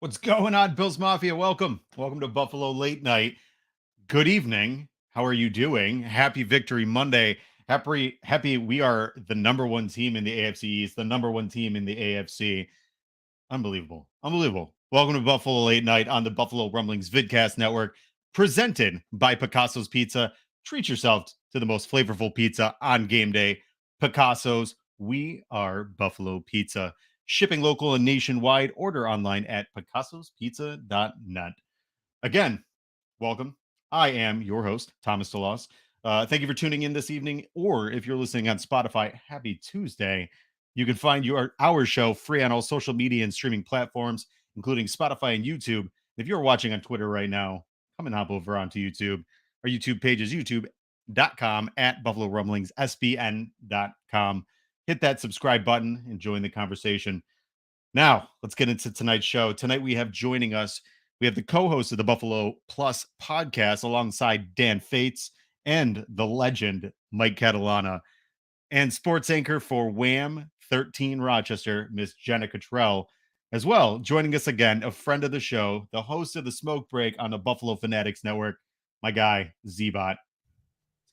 What's going on, Bills Mafia? Welcome. Welcome to Buffalo Late Night. Good evening. How are you doing? Happy Victory Monday. Happy we are the number one team in the AFC East, the number one team in the AFC. Unbelievable. Unbelievable. Welcome to Buffalo Late Night on the Buffalo Rumblings Vidcast Network, presented by Picasso's Pizza. Treat yourself to the most flavorful pizza on game day. Picasso's, we are Buffalo Pizza. Shipping local and nationwide. Order online at picassospizza.net. Again, welcome. I am your host, Thomas DeLoss. Thank you for tuning in this evening, or if you're listening on Spotify, happy Tuesday. You can find our show free on all social media and streaming platforms, including Spotify and YouTube. If you're watching on Twitter right now, come and hop over onto YouTube. Our YouTube page is youtube.com at Buffalo Rumblings, SBN.com. Hit that subscribe button and join the conversation. Now, let's get into tonight's show. Tonight, we have joining us, we have the co-host of the Buffalo Plus podcast alongside Dan Fates and the legend Mike Catalana, and sports anchor for Wham 13 Rochester, Miss Jenna Cottrell, as well. Joining us again, a friend of the show, the host of the Smoke Break on the Buffalo Fanatics Network, my guy, ZBot.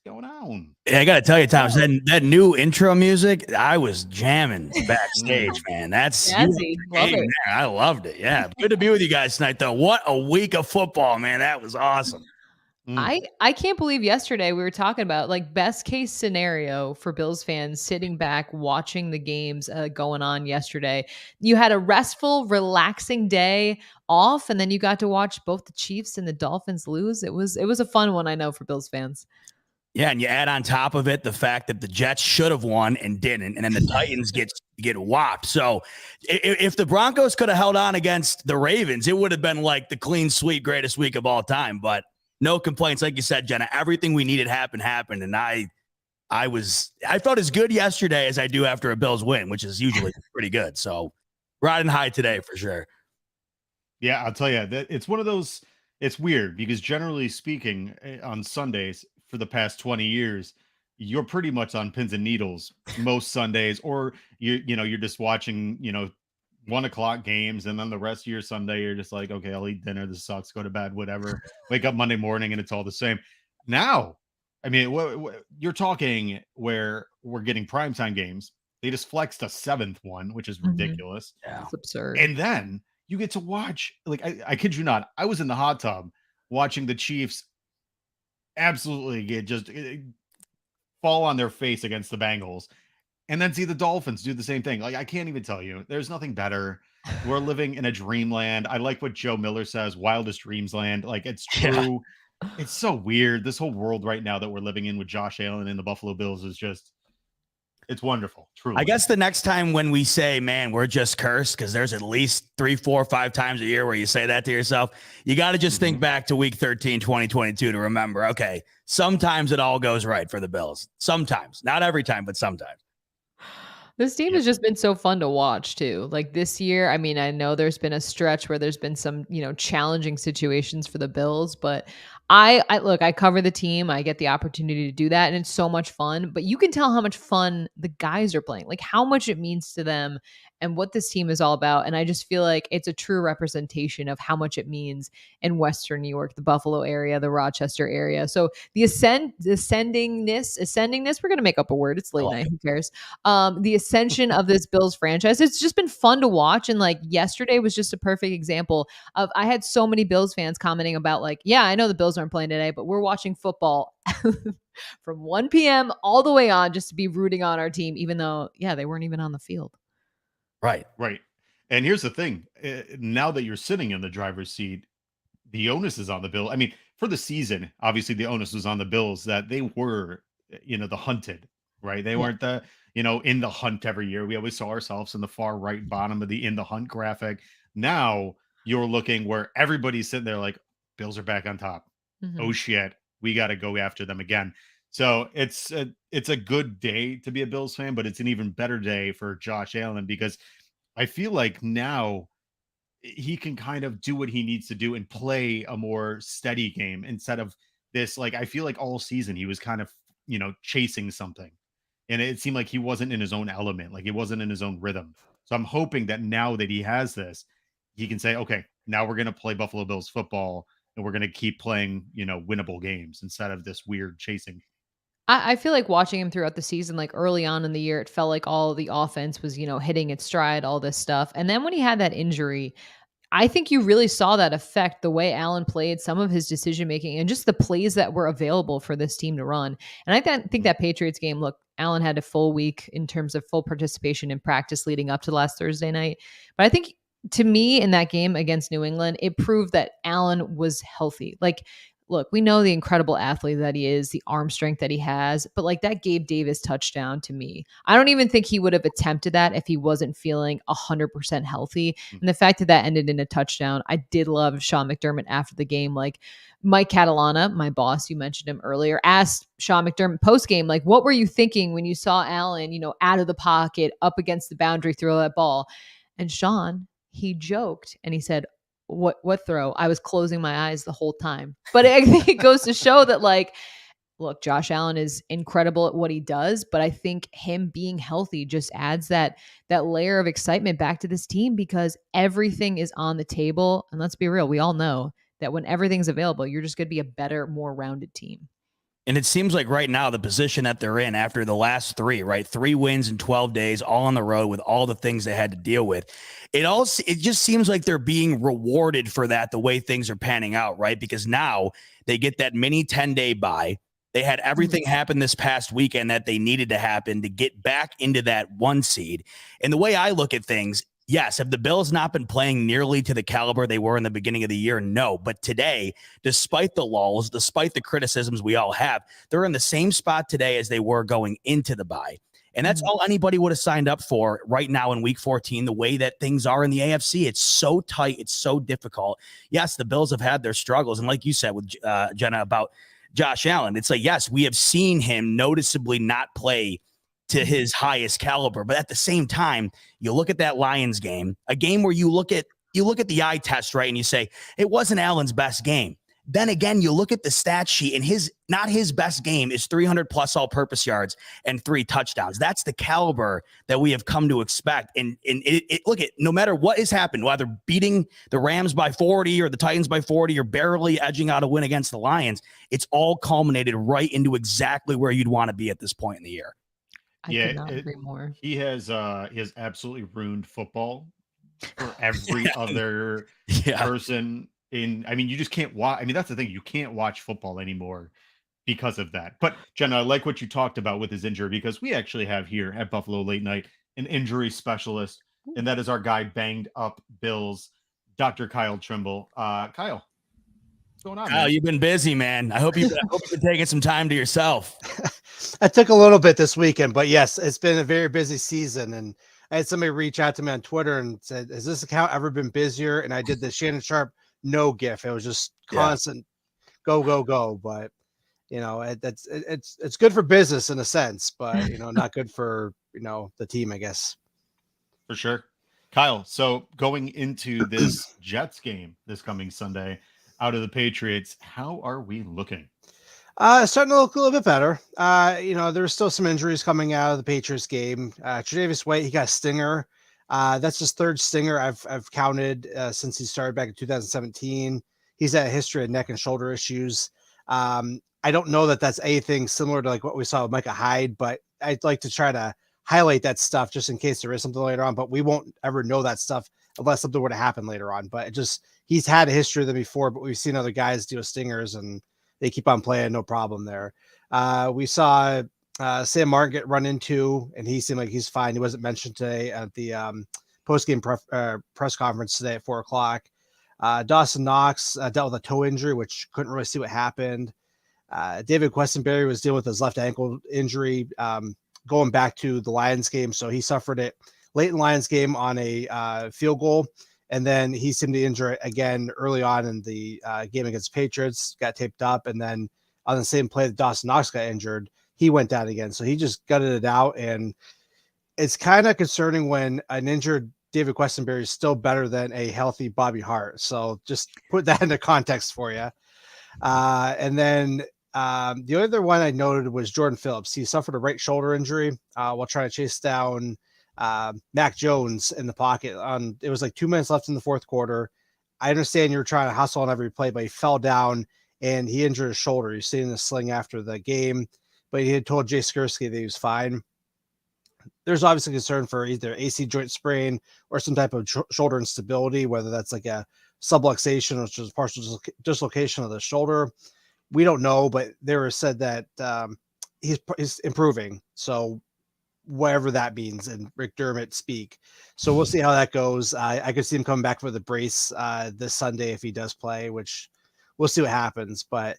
What's going on? Yeah, I got to tell you, Thomas, that new intro music, I was jamming backstage, man. That's I loved it. Yeah, good to be with you guys tonight, though. What a week of football, man. That was awesome. I can't believe yesterday we were talking about like best case scenario for Bills fans sitting back watching the games going on yesterday. You had a restful, relaxing day off, and then you got to watch both the Chiefs and the Dolphins lose. It was a fun one, I know, for Bills fans. Yeah, and you add on top of it the fact that the Jets should have won and didn't, and then the Titans get whopped. So if the Broncos could have held on against the Ravens, it would have been like the clean sweep greatest week of all time. But no complaints, like you said, Jenna. Everything we needed happened, and I felt as good yesterday as I do after a Bills win, which is usually pretty good. So riding high today for sure. Yeah, I'll tell you that it's one of those. It's weird because generally speaking, on Sundays for the past 20 years, you're pretty much on pins and needles most Sundays, or you're just watching 1 o'clock games, and then the rest of your Sunday you're just like, okay, I'll eat dinner. This sucks. Go to bed. Whatever. Wake up Monday morning and it's all the same. Now, I mean, you're talking where we're getting primetime games. They just flexed a seventh one, which is ridiculous. Yeah, it's absurd. And then you get to watch, like, I kid you not, I was in the hot tub watching the Chiefs absolutely fall on their face against the Bengals, and then see the Dolphins do the same thing. Like, I can't even tell you. There's nothing better. We're living in a dreamland. I like what Joe Miller says, wildest dreams land. Like, it's true. Yeah. It's so weird. This whole world right now that we're living in with Josh Allen and the Buffalo Bills is just, it's wonderful. Truly. I guess the next time when we say, man, we're just cursed, because there's at least 3, 4, 5 times a year where you say that to yourself, you got to just think back to week 13, 2022 to remember, okay, sometimes it all goes right for the Bills. Sometimes, not every time, but sometimes. This team has just been so fun to watch too. Like this year, I mean, I know there's been a stretch where there's been some, challenging situations for the Bills, but I look, I cover the team. I get the opportunity to do that, and it's so much fun. But you can tell how much fun the guys are playing, like how much it means to them and what this team is all about. And I just feel like it's a true representation of how much it means in Western New York, the Buffalo area, the Rochester area. So the ascendingness, we're going to make up a word. It's late night. Who cares? The ascension of this Bills franchise. It's just been fun to watch. And like yesterday was just a perfect example of, I had so many Bills fans commenting about like, yeah, I know the Bills aren't playing today, but we're watching football from 1 p.m. all the way on just to be rooting on our team, even though, yeah, they weren't even on the field. Right. And here's the thing. Now that you're sitting in the driver's seat, the onus is on the Bills. I mean, for the season, obviously the onus was on the Bills that they were, the hunted, right? They weren't the, in the hunt every year. We always saw ourselves in the far right bottom of the in the hunt graphic. Now you're looking where everybody's sitting there like, Bills are back on top. Mm-hmm. Oh shit, we got to go after them again. So it's a good day to be a Bills fan, but it's an even better day for Josh Allen, because I feel like now he can kind of do what he needs to do and play a more steady game instead of this. Like, I feel like all season he was kind of, chasing something, and it seemed like he wasn't in his own element, like he wasn't in his own rhythm. So I'm hoping that now that he has this, he can say, okay, now we're going to play Buffalo Bills football and we're going to keep playing, winnable games instead of this weird chasing. I feel like watching him throughout the season, like early on in the year, it felt like all the offense was, hitting its stride, all this stuff. And then when he had that injury, I think you really saw that affect the way Allen played, some of his decision making, and just the plays that were available for this team to run. And think that Patriots game, look, Allen had a full week in terms of full participation in practice leading up to last Thursday night. But I think to me in that game against New England, it proved that Allen was healthy. Like, look, we know the incredible athlete that he is, the arm strength that he has, but like that Gabe Davis touchdown to me, I don't even think he would have attempted that if he wasn't feeling 100% healthy. And the fact that ended in a touchdown, I did love Sean McDermott after the game. Like Mike Catalana, my boss, you mentioned him earlier, asked Sean McDermott post game, like, what were you thinking when you saw Allen, out of the pocket, up against the boundary, throw that ball? And Sean, he joked and he said, what throw? I was closing my eyes the whole time. But I think it goes to show that, like, look, Josh Allen is incredible at what he does, but I think him being healthy just adds that layer of excitement back to this team because everything is on the table. And let's be real, we all know that when everything's available, you're just going to be a better, more rounded team. And it seems like right now the position that they're in after the last 3, right? 3 wins in 12 days, all on the road with all the things they had to deal with. It just seems like they're being rewarded for that, the way things are panning out, right? Because now they get that mini 10-day bye. They had everything happen this past weekend that they needed to happen to get back into that 1 seed. And the way I look at things, yes, have the Bills not been playing nearly to the caliber they were in the beginning of the year? No. But today, despite the lulls, despite the criticisms we all have, they're in the same spot today as they were going into the bye. And that's all anybody would have signed up for right now in week 14, the way that things are in the AFC. It's so tight. It's so difficult. Yes, the Bills have had their struggles. And like you said with Jenna about Josh Allen, it's like, yes, we have seen him noticeably not play to his highest caliber. But at the same time, you look at that Lions game, a game where you look at the eye test, right? And you say, it wasn't Allen's best game. Then again, you look at the stat sheet and not his best game is 300 plus all-purpose yards and 3 touchdowns. That's the caliber that we have come to expect. And look at, no matter what has happened, whether beating the Rams by 40 or the Titans by 40 or barely edging out a win against the Lions, it's all culminated right into exactly where you'd want to be at this point in the year. I could not agree more. He has absolutely ruined football for every other person. You just can't watch. That's the thing. You can't watch football anymore because of that. But Jenna, I like what you talked about with his injury, because we actually have here at Buffalo Late Night an injury specialist, and that is our guy, Banged Up Bills, Dr. Kyle Trimble. Kyle, what's going on? Kyle, you've been busy, man. I hope you've been taking some time to yourself. I took a little bit this weekend, but yes, it's been a very busy season. And I had somebody reach out to me on Twitter and said, has this account ever been busier? And I did the Shannon Sharp no gif. It was just constant go. But it's good for business in a sense, but not good for the team, I guess. For sure. Kyle, so going into this Jets game this coming Sunday out of the Patriots, how are we looking? Starting to look a little bit better. There's still some injuries coming out of the Patriots game. Tre'Davious White, he got a stinger. That's his 3rd stinger I've counted since he started back in 2017. He's had a history of neck and shoulder issues. I don't know that that's anything similar to like what we saw with Micah Hyde, but I'd like to try to highlight that stuff just in case there is something later on. But we won't ever know that stuff unless something were to happen later on. But he's had a history of them before, but we've seen other guys deal with stingers and they keep on playing, no problem there. We saw Sam Martin get run into, and he seemed like he's fine. He wasn't mentioned today at the post-game press conference today at 4:00. Dawson Knox dealt with a toe injury, which couldn't really see what happened. David Questenberry was dealing with his left ankle injury going back to the Lions game. So he suffered it late in Lions game on a field goal. And then he seemed to injure it again early on in the game against Patriots, got taped up. And then on the same play that Dawson Knox got injured, he went down again. So he just gutted it out. And it's kind of concerning when an injured David Questenberry is still better than a healthy Bobby Hart. So just put that into context for you. And then the other one I noted was Jordan Phillips. He suffered a right shoulder injury while trying to chase down Mac Jones in the pocket. It was like 2 minutes left in the 4th quarter. I understand you're trying to hustle on every play, but he fell down and he injured his shoulder. He's sitting in the sling after the game, but he had told Jay Skursky that he was fine. There's obviously concern for either AC joint sprain or some type of shoulder instability, whether that's like a subluxation, which is partial dislocation of the shoulder. We don't know, but there was said that he's improving. So whatever that means in Rick Dermott speak. So we'll see how that goes. I could see him coming back for the brace this Sunday if he does play, which we'll see what happens. But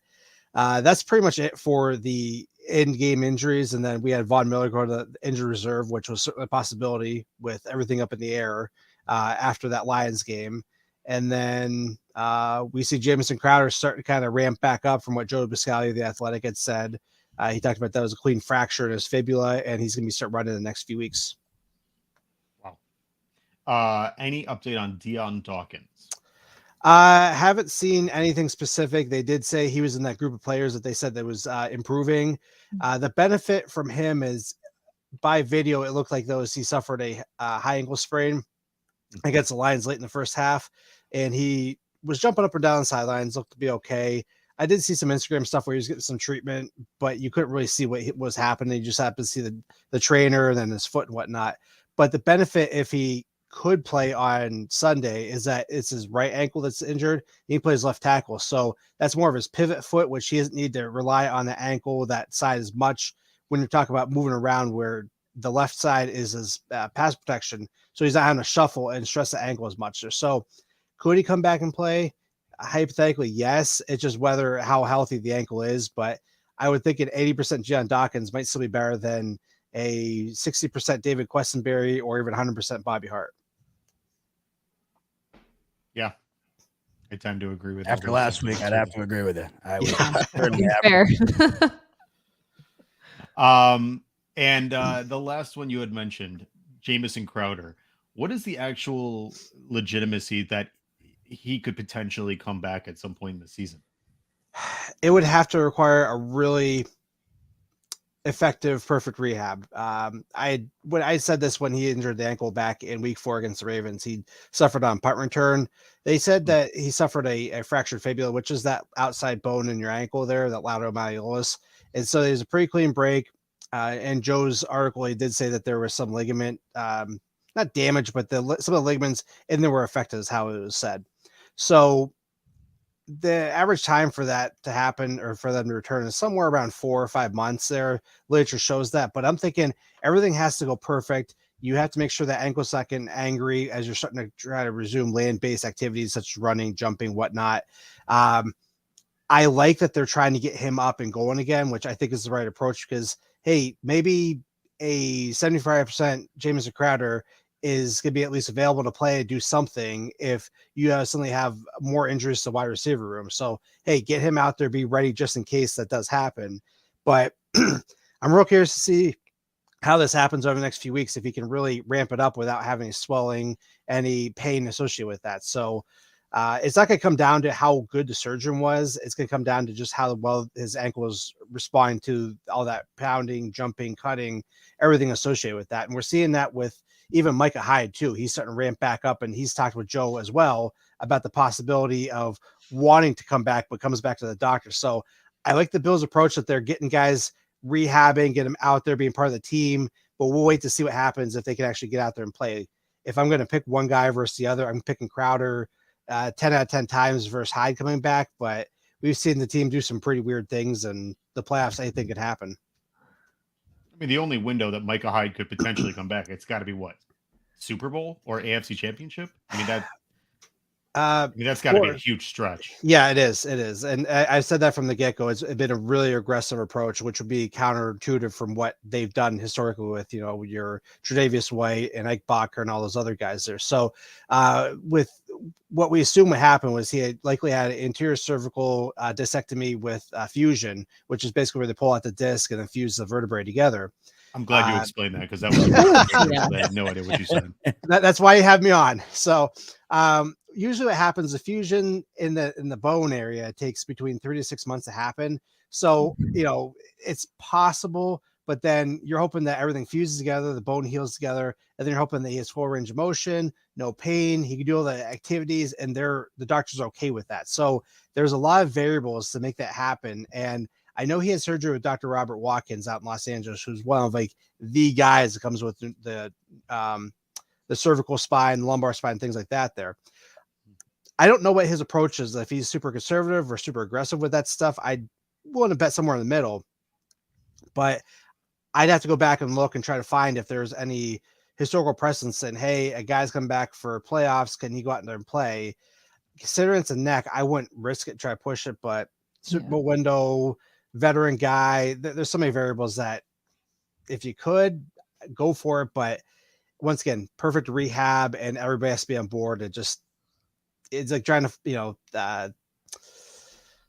that's pretty much it for the in-game injuries. And then we had Von Miller go to the injury reserve, which was certainly a possibility with everything up in the air after that Lions game. And then we see Jamison Crowder starting to kind of ramp back up from what Joe Biscaglia, the Athletic, had said. He talked about that was a clean fracture in his fibula, and he's going to be start running in the next few weeks. Wow. Any update on Dion Dawkins? Haven't seen anything specific. They did say he was in that group of players that they said that was improving. The benefit from him is by video, it looked like he suffered a high ankle sprain against the Lions late in the first half, and he was jumping up and down the sidelines, looked to be okay. I did see some Instagram stuff where he was getting some treatment, but you couldn't really see what was happening. You just happened to see the trainer and then his foot and whatnot. But the benefit, if he could play on Sunday, is that it's his right ankle that's injured. He plays left tackle. So that's more of his pivot foot, which he doesn't need to rely on the ankle, that side as much when you're talking about moving around, where the left side is his pass protection. So he's not having to shuffle and stress the ankle as much. So could he come back and play? Hypothetically, yes. It's just how healthy the ankle is. But I would think an 80% Dion Dawkins might still be better than a 60% David Questenberry or even 100% Bobby Hart. Yeah. I tend to agree with that. After last week, I'd have to agree with it. I would certainly fair. And the last one you had mentioned, Jamison Crowder. What is the actual legitimacy that he could potentially come back at some point in the season? It would have to require a really effective, perfect rehab. When I said this when he injured the ankle back in week 4 against the Ravens, he suffered on punt return. They said that he suffered a fractured fibula, which is that outside bone in your ankle there, that lateral malleolus. And so there's a pretty clean break. And Joe's article, he did say that there was some ligament, not damage, but some of the ligaments in there were affected, is how it was said. So the average time for that to happen or for them to return is somewhere around 4 or 5 months there. Literature shows that, but I'm thinking everything has to go perfect. You have to make sure that ankle's not getting angry as you're starting to try to resume land-based activities such as running, jumping, whatnot. I like that they're trying to get him up and going again, which I think is the right approach because, hey, maybe a 75% Jamison Crowder is going to be at least available to play and do something if you suddenly have more injuries to wide receiver room. So, hey, get him out there, be ready just in case that does happen. But I'm real curious to see how this happens over the next few weeks, if he can really ramp it up without having any swelling, any pain associated with that. So it's not going to come down to how good the surgeon was. It's going to come down to just how well his ankle is responding to all that pounding, jumping, cutting, everything associated with that. And we're seeing that with even Micah Hyde too. He's starting to ramp back up, and he's talked with Joe as well about the possibility of wanting to come back, but comes back to the doctor. So I like the Bills' approach that they're getting guys rehabbing, get them out there, being part of the team, but we'll wait to see what happens if they can actually get out there and play. If I'm going to pick one guy versus the other, I'm picking Crowder 10 out of 10 times versus Hyde coming back, but we've seen the team do some pretty weird things, and the playoffs, anything could happen. I mean, the only window that Micah Hyde could potentially come back, it's got to be what? Super Bowl or AFC Championship? I mean, that's got to be a huge stretch. Yeah, it is. It is. And I said that from the get-go. It's been a really aggressive approach, which would be counterintuitive from what they've done historically with, your Tre'Davious White and Ike Bacher and all those other guys there. So with what we assume would happen was he had likely had an anterior cervical discectomy with fusion, which is basically where they pull out the disc and then fuse the vertebrae together. I'm glad you explained that, because that was I had no idea what you said. That's why you have me on. So usually what happens, the fusion in the bone area takes between 3 to 6 months to happen. So, it's possible, but then you're hoping that everything fuses together, the bone heals together, and then you're hoping that he has full range of motion, no pain, he can do all the activities, and the doctors are okay with that. So there's a lot of variables to make that happen. And I know he had surgery with Dr. Robert Watkins out in Los Angeles, who's one of like the guys that comes with the cervical spine, lumbar spine, things like that there. I don't know what his approach is, if he's super conservative or super aggressive with that stuff. I want to bet somewhere in the middle, but I'd have to go back and look and try to find if there's any historical precedent saying, hey, a guy's come back for playoffs, can he go out there and play? Considering it's a neck, I wouldn't risk it, try to push it, but Super Bowl window, veteran guy, there's so many variables that if you could, go for it. But once again, perfect rehab and everybody has to be on board. It's like trying to,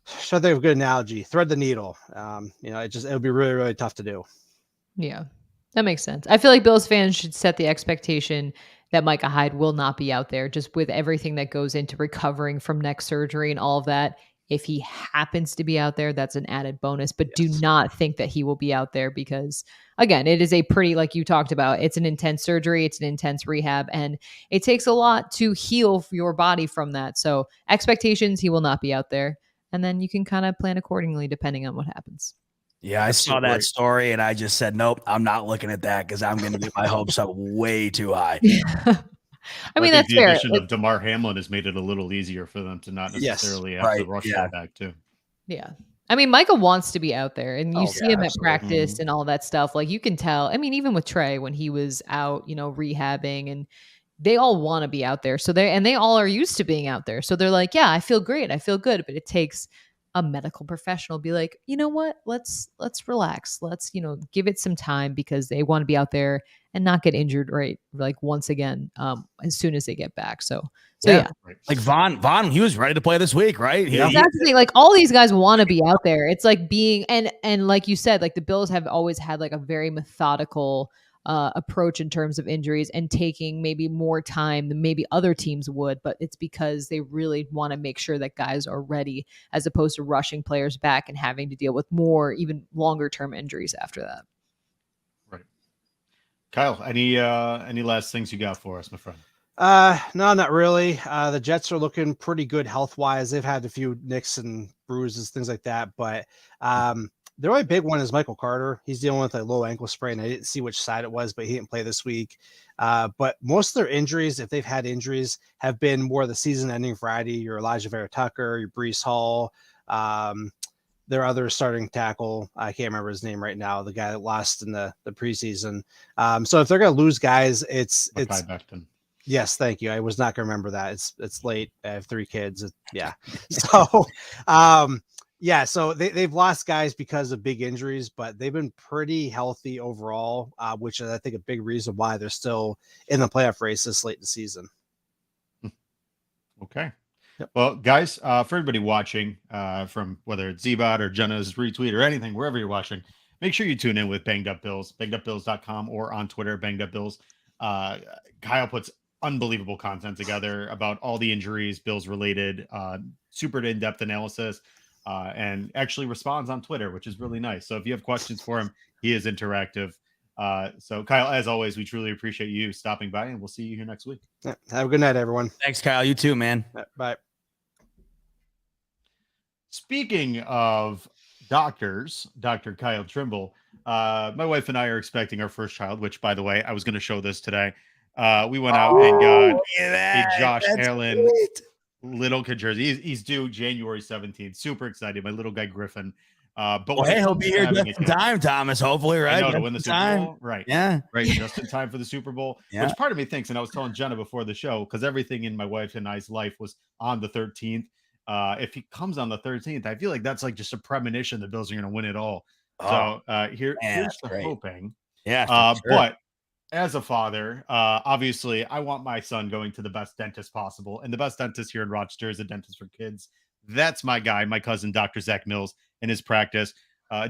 so I think of a good analogy, thread the needle. It'll be really, really tough to do. Yeah, that makes sense. I feel like Bills fans should set the expectation that Micah Hyde will not be out there, just with everything that goes into recovering from neck surgery and all of that. If he happens to be out there, that's an added bonus, but do not think that he will be out there because, again, it is a pretty, like you talked about, it's an intense surgery, it's an intense rehab, and it takes a lot to heal your body from that. So expectations, he will not be out there. And then you can kind of plan accordingly depending on what happens. Yeah, I saw that story and I just said, nope, I'm not looking at that because I'm going to get my hopes up way too high. I mean, think that's the fair. addition of Damar Hamlin has made it a little easier for them to not necessarily have to rush that back too. Yeah. I mean, Micah wants to be out there and you see him at practice Mm-hmm. and all that stuff. Like you can tell, I mean, even with Trey, when he was out, rehabbing, and they all want to be out there. So they all are used to being out there. So they're like, yeah, I feel great. I feel good. But it takes a medical professional to be like, you know what, let's relax. Let's, give it some time because they want to be out there and not get injured, right? Like once again, as soon as they get back. So yeah. Like Vaughn, he was ready to play this week, right? That's the thing. Like all these guys want to be out there. It's like being, and like you said, like the Bills have always had like a very methodical approach in terms of injuries and taking maybe more time than maybe other teams would, but it's because they really want to make sure that guys are ready as opposed to rushing players back and having to deal with more, even longer term injuries after that. Right. Kyle, any last things you got for us, my friend? No, not really. The Jets are looking pretty good health-wise. They've had a few nicks and bruises, things like that, but the only big one is Michael Carter. He's dealing with a low ankle sprain. I didn't see which side it was, but he didn't play this week. But most of their injuries, if they've had injuries, have been more the season-ending variety. Your Elijah Vera Tucker, your Breece Hall, their other starting tackle. I can't remember his name right now. The guy that lost in the preseason. So if they're going to lose guys, it's Becton. Yes, thank you. I was not going to remember that. It's late. I have 3 kids. Yeah. So, so they've lost guys because of big injuries, but they've been pretty healthy overall, which is, I think, a big reason why they're still in the playoff race this late in the season. Okay. Yep. Well, guys, for everybody watching, from whether it's ZBot or Jenna's retweet or anything, wherever you're watching, make sure you tune in with Banged Up Bills, BangedUpBills.com, or on Twitter, BangedUpBills. Kyle puts unbelievable content together about all the injuries, Bills related, super in-depth analysis, and actually responds on Twitter, which is really nice. So if you have questions for him, he is interactive. So Kyle, as always, we truly appreciate you stopping by, and we'll see you here next week. Yeah, have a good night, everyone. Thanks, Kyle. You too, man. Bye. Speaking of doctors, Dr. Kyle Trimble, my wife and I are expecting our first child, which, by the way, I was going to show this today. We went out and got a Josh Allen little kid jersey. He's due January 17th. Super excited. My little guy Griffin. But he'll be here just in time, Thomas. Hopefully, right? To win the Super Bowl, right? Yeah, right. Just in time for the Super Bowl. Yeah. Which part of me thinks, and I was telling Jenna before the show, because everything in my wife and I's life was on the 13th. If he comes on the 13th, I feel like that's like just a premonition the Bills are going to win it all. So here's the hoping. Yeah, sure. But as a father, obviously, I want my son going to the best dentist possible. And the best dentist here in Rochester is a dentist for kids. That's my guy, my cousin, Dr. Zach Mills, in his practice.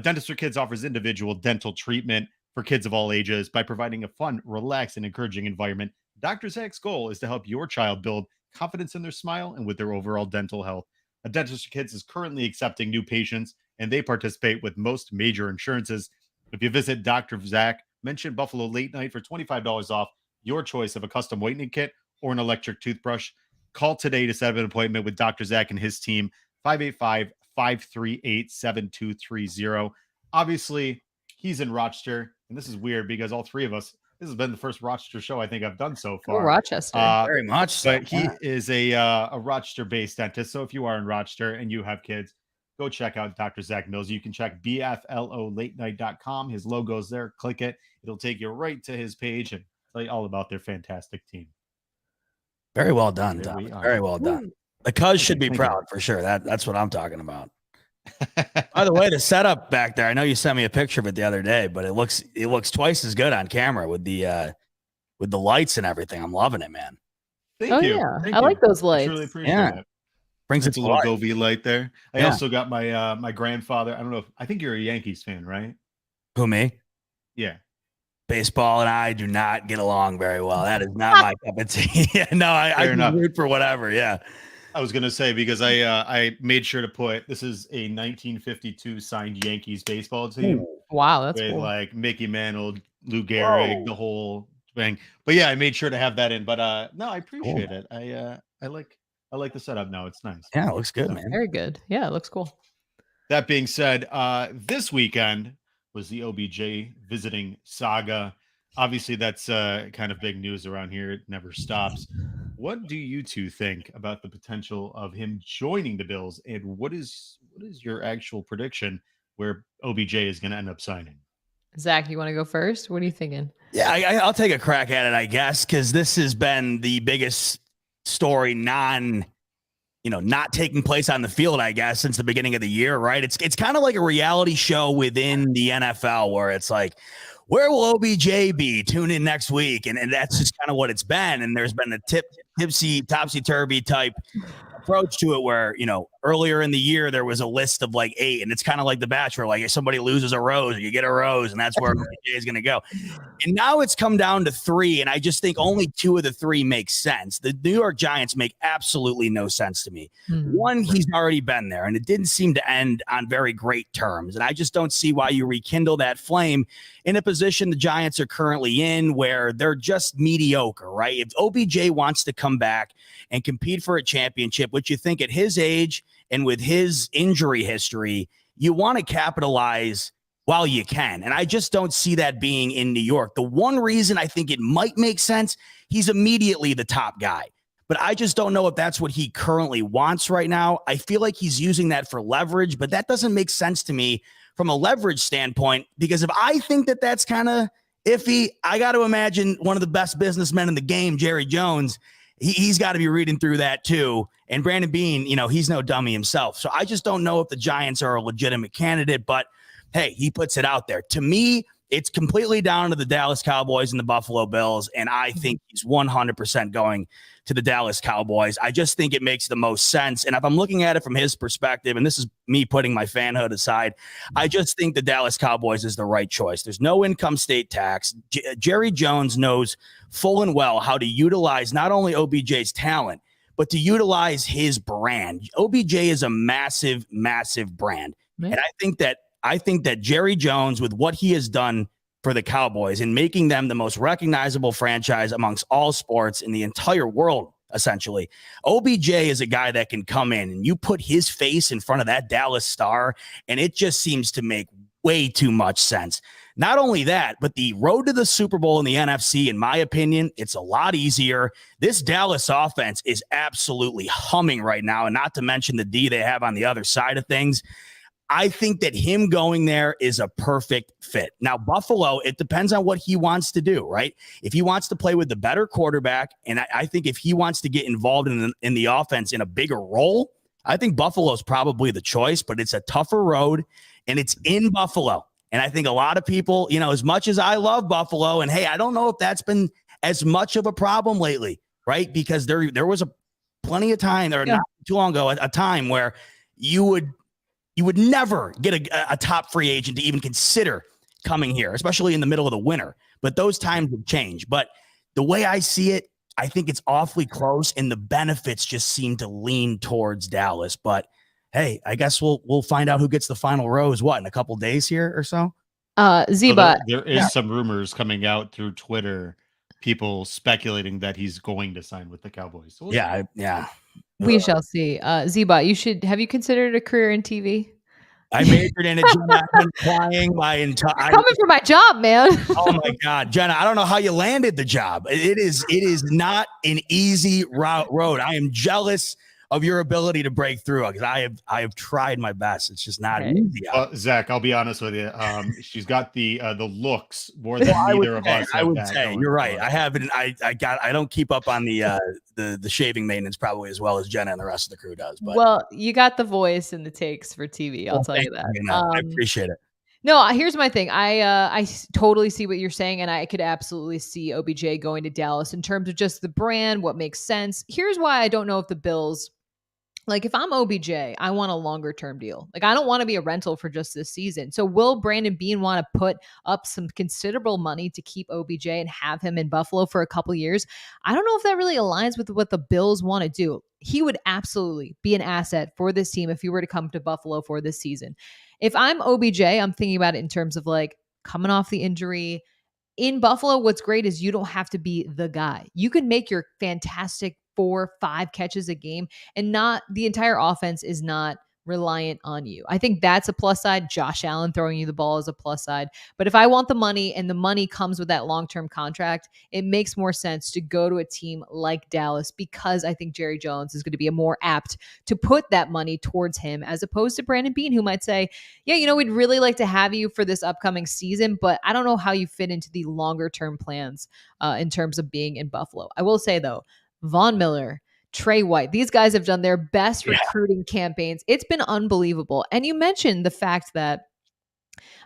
Dentist for Kids offers individual dental treatment for kids of all ages by providing a fun, relaxed, and encouraging environment. Dr. Zach's goal is to help your child build confidence in their smile and with their overall dental health. A Dentist for Kids is currently accepting new patients, and they participate with most major insurances. If you visit Dr. Zach, mention Buffalo Late Night for $25 off your choice of a custom whitening kit or an electric toothbrush. Call today to set up an appointment with Dr. Zach and his team, 585-538-7230. Obviously, he's in Rochester, and this is weird because all three of us, this has been the first Rochester show I think I've done so Go far. Rochester. Very much so. But he is a Rochester-based dentist. So if you are in Rochester and you have kids, go check out Dr. Zach Mills. You can check bflolatenight.com. His logo's there. Click it. It'll take you right to his page and tell you all about their fantastic team. Very well done, There Tommy. we are. Very well done. The Cuz should be Thank proud for sure. That's what I'm talking about. By the way, the setup back there, I know you sent me a picture of it the other day, but it looks twice as good on camera with the lights and everything. I'm loving it, man. Thank you. Yeah. Thank I like you. those lights. Truly appreciate Yeah. it. Brings it It's a to little life. Govee light there. I Yeah. also got my my grandfather. I don't know if I think you're a Yankees fan, right? Who, me? Yeah. Baseball and I do not get along very well. That is not my cup of tea. No, I Fair enough. root for whatever. Yeah. I was gonna say because I made sure to put this is a 1952 signed Yankees baseball team Wow, that's with cool. like Mickey Mantle, Lou Gehrig, the whole thing. But yeah, I made sure to have that in. But no, I appreciate it. I like the setup now. It's nice. Yeah, it looks good, So, man. Very good. Yeah, it looks cool. That being said, this weekend was the OBJ visiting saga. Obviously, that's kind of big news around here. It never stops. What do you two think about the potential of him joining the Bills, and what is your actual prediction where OBJ is going to end up signing? Zach, you want to go first? What are you thinking? Yeah, I'll take a crack at it, I guess, because this has been the biggest story not taking place on the field, I guess, since the beginning of the year, right? It's kind of like a reality show within the NFL where it's like, where will OBJ be? Tune in next week. And that's just kind of what it's been. And there's been a topsy-turvy type approach to it where, earlier in the year, there was a list of like 8, and it's kind of like The Bachelor. Like if somebody loses a rose, you get a rose, and that's where OBJ is going to go. And now it's come down to 3, and I just think only 2 of the 3 make sense. The New York Giants make absolutely no sense to me. One, he's already been there, and it didn't seem to end on very great terms. And I just don't see why you rekindle that flame in a position the Giants are currently in where they're just mediocre, right? If OBJ wants to come back and compete for a championship, which you think at his age and with his injury history, you want to capitalize while you can. And I just don't see that being in New York. The one reason I think it might make sense, he's immediately the top guy. But I just don't know if that's what he currently wants right now. I feel like he's using that for leverage, but that doesn't make sense to me from a leverage standpoint, because if I think that that's kind of iffy, I got to imagine one of the best businessmen in the game, Jerry Jones, he's got to be reading through that too. And Brandon Beane, he's no dummy himself. So I just don't know if the Giants are a legitimate candidate, but hey, he puts it out there. To me, it's completely down to the Dallas Cowboys and the Buffalo Bills, and I think he's 100% going to the Dallas Cowboys. I just think it makes the most sense. And if I'm looking at it from his perspective, and this is me putting my fanhood aside, I just think the Dallas Cowboys is the right choice. There's no income state tax. Jerry Jones knows full and well how to utilize not only OBJ's talent, but to utilize his brand. OBJ is a massive, massive brand. Man. And I think that Jerry Jones, with what he has done for the Cowboys and making them the most recognizable franchise amongst all sports in the entire world, essentially, OBJ is a guy that can come in and you put his face in front of that Dallas star, and it just seems to make way too much sense. Not only that, but the road to the Super Bowl in the NFC, in my opinion, it's a lot easier. This Dallas offense is absolutely humming right now, and not to mention the D they have on the other side of things. I think that him going there is a perfect fit. Now, Buffalo, it depends on what he wants to do, right? If he wants to play with the better quarterback, and I think if he wants to get involved in the offense in a bigger role, I think Buffalo is probably the choice, but it's a tougher road, and it's in Buffalo. And I think a lot of people, as much as I love Buffalo, and hey, I don't know if that's been as much of a problem lately, right? Because there was plenty of time, or not too long ago, a time where you would never get a top free agent to even consider coming here, especially in the middle of the winter. But those times have changed. But the way I see it, I think it's awfully close, and the benefits just seem to lean towards Dallas. But hey, I guess we'll find out who gets the final rose, in a couple days here or so? ZBot. There is some rumors coming out through Twitter, people speculating that he's going to sign with the Cowboys. So we'll see. Yeah. We shall see. ZBot, have you considered a career in TV? I majored in it, Jenna. I've been applying my entire. Coming for my job, man. Oh my God, Jenna! I don't know how you landed the job. It is not an easy road. I am jealous of your ability to break through because I have tried my best. It's just not easy. Zach, I'll be honest with you. She's got the looks more than either of us. I would say you're right. I haven't. I don't keep up on the shaving maintenance probably as well as Jenna and the rest of the crew does. But well, you got the voice and the takes for TV. I'll tell you that. I appreciate it. No, here's my thing. I totally see what you're saying, and I could absolutely see OBJ going to Dallas in terms of just the brand, what makes sense. Here's why I don't know if the Bills. Like, if I'm OBJ, I want a longer term deal. Like, I don't want to be a rental for just this season. So will Brandon Beane want to put up some considerable money to keep OBJ and have him in Buffalo for a couple years? I don't know if that really aligns with what the Bills want to do. He would absolutely be an asset for this team if he were to come to Buffalo for this season. If I'm OBJ, I'm thinking about it in terms of like coming off the injury. In Buffalo, what's great is you don't have to be the guy. You can make your fantastic 4-5 catches a game, and not the entire offense is not reliant on you. I think that's a plus side. Josh Allen throwing you the ball is a plus side. But if I want the money and the money comes with that long-term contract, it makes more sense to go to a team like Dallas because I think Jerry Jones is going to be more apt to put that money towards him as opposed to Brandon Beane, who might say, yeah, we'd really like to have you for this upcoming season, but I don't know how you fit into the longer-term plans in terms of being in Buffalo. I will say, though, Von Miller, Trey White, these guys have done their best recruiting campaigns. It's been unbelievable. And you mentioned the fact that,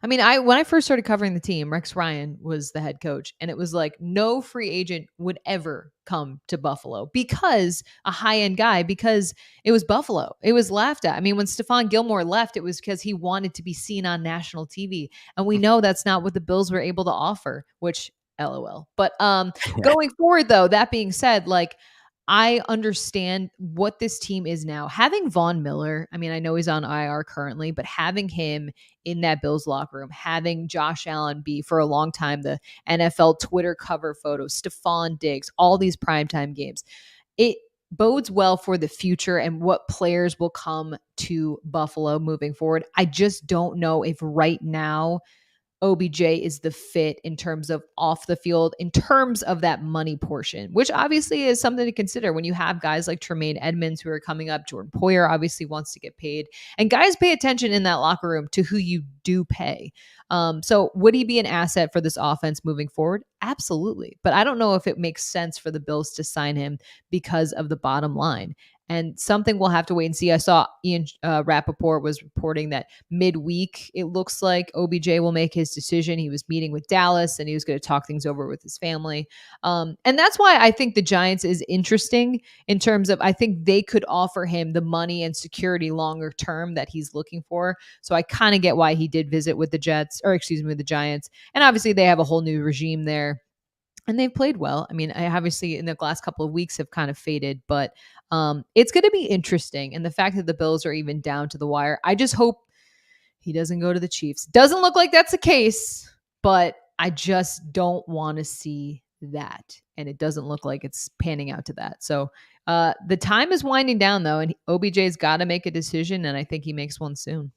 when I first started covering the team, Rex Ryan was the head coach, and it was like no free agent would ever come to Buffalo because a high-end guy, because it was Buffalo. It was laughed at. When Stefon Gilmore left, it was because he wanted to be seen on national TV. And we know that's not what the Bills were able to offer, which LOL. But going forward, though, that being said, like, I understand what this team is now. Having Von Miller, I know he's on IR currently, but having him in that Bills locker room, having Josh Allen be for a long time the NFL Twitter cover photo, Stefon Diggs, all these primetime games, it bodes well for the future and what players will come to Buffalo moving forward. I just don't know if right now OBJ is the fit in terms of off the field, in terms of that money portion, which obviously is something to consider when you have guys like Tremaine Edmonds who are coming up. Jordan Poyer obviously wants to get paid, and guys pay attention in that locker room to who you do pay. So would he be an asset for this offense moving forward? Absolutely. But I don't know if it makes sense for the Bills to sign him because of the bottom line. And something we'll have to wait and see. I saw Ian Rappaport was reporting that midweek, it looks like OBJ will make his decision. He was meeting with Dallas and he was going to talk things over with his family. And that's why I think the Giants is interesting in terms of, I think they could offer him the money and security longer term that he's looking for. So I kind of get why he did visit with the with the Giants. And obviously they have a whole new regime there. And they've played well. I obviously in the last couple of weeks have kind of faded, but it's going to be interesting. And the fact that the Bills are even down to the wire, I just hope he doesn't go to the Chiefs. Doesn't look like that's the case, but I just don't want to see that. And it doesn't look like it's panning out to that. So the time is winding down, though, and OBJ's got to make a decision, and I think he makes one soon.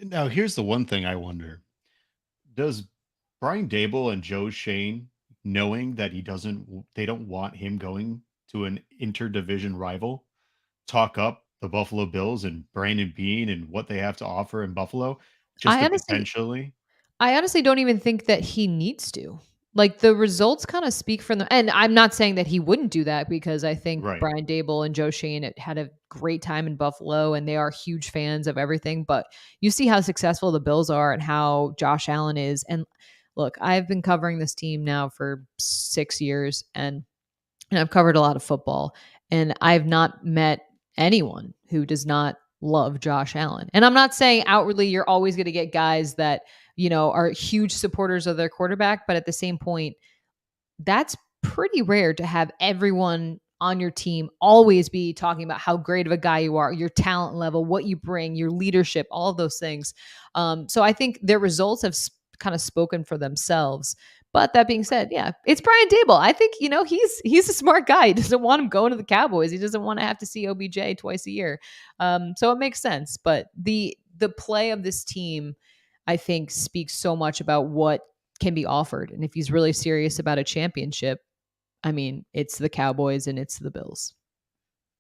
Now, here's the one thing I wonder. Does Brian Dable and Joe Shane, knowing that they don't want him going to an interdivision rival, talk up the Buffalo Bills and Brandon Beane and what they have to offer in Buffalo? Potentially. I honestly don't even think that he needs to. Like, the results kind of speak for them. And I'm not saying that he wouldn't do that because I think Brian Dable and Joe Shane had a great time in Buffalo and they are huge fans of everything. But you see how successful the Bills are and how Josh Allen is. And look, I've been covering this team now for 6 years and I've covered a lot of football, and I've not met anyone who does not love Josh Allen. And I'm not saying outwardly you're always going to get guys that, are huge supporters of their quarterback, but at the same point, that's pretty rare to have everyone on your team always be talking about how great of a guy you are, your talent level, what you bring, your leadership, all of those things. So I think their results have kind of spoken for themselves. But that being said, yeah, it's Brian Dable. I think, he's a smart guy. He doesn't want him going to the Cowboys. He doesn't want to have to see OBJ twice a year. So it makes sense. But the play of this team, I think, speaks so much about what can be offered. And if he's really serious about a championship, I mean, it's the Cowboys and it's the Bills.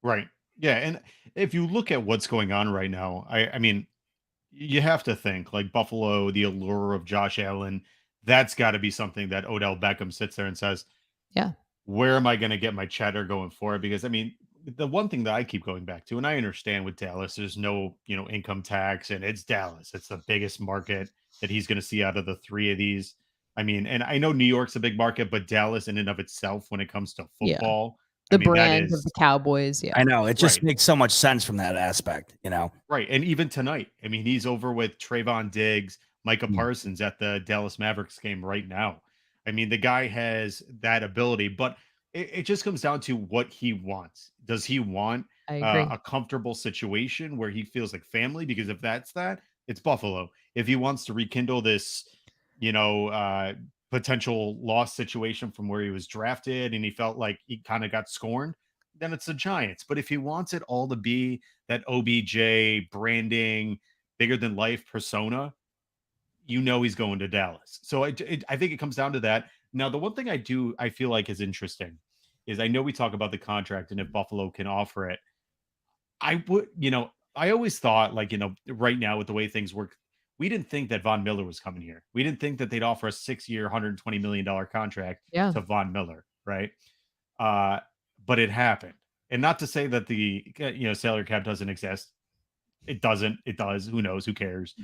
Right. Yeah. And if you look at what's going on right now, I mean, you have to think like Buffalo, the allure of Josh Allen, that's got to be something that Odell Beckham sits there and says, Yeah. where am I going to get my cheddar going forward? Because I mean, the one thing that I keep going back to, and I understand with Dallas, there's no, income tax, and it's Dallas. It's the biggest market that he's going to see out of the three of these. I mean, and I know New York's a big market, but Dallas in and of itself, when it comes to Yeah. football, The I mean, that brand of is the Cowboys. Yeah. I know. It just right. makes so much sense from that aspect, Right. And even tonight, I mean, he's over with Trayvon Diggs, Micah Mm. Parsons at the Dallas Mavericks game right now. I mean, the guy has that ability, but it just comes down to what he wants. Does he want I agree. a comfortable situation where he feels like family? Because if that's that, it's Buffalo. If he wants to rekindle this, potential loss situation from where he was drafted and he felt like he kind of got scorned, then it's the Giants. But if he wants it all to be that OBJ branding, bigger than life persona, he's going to Dallas. So I think it comes down to that. Now, the one thing I feel like is interesting is I know we talk about the contract and if Buffalo can offer it, I would, I always thought like, right now with the way things work, we didn't think that Von Miller was coming here. We didn't think that they'd offer a 6-year, $120 million contract Yeah. to Von Miller. Right. But it happened. And not to say that the, salary cap doesn't exist. It doesn't. It does. Who knows? Who cares?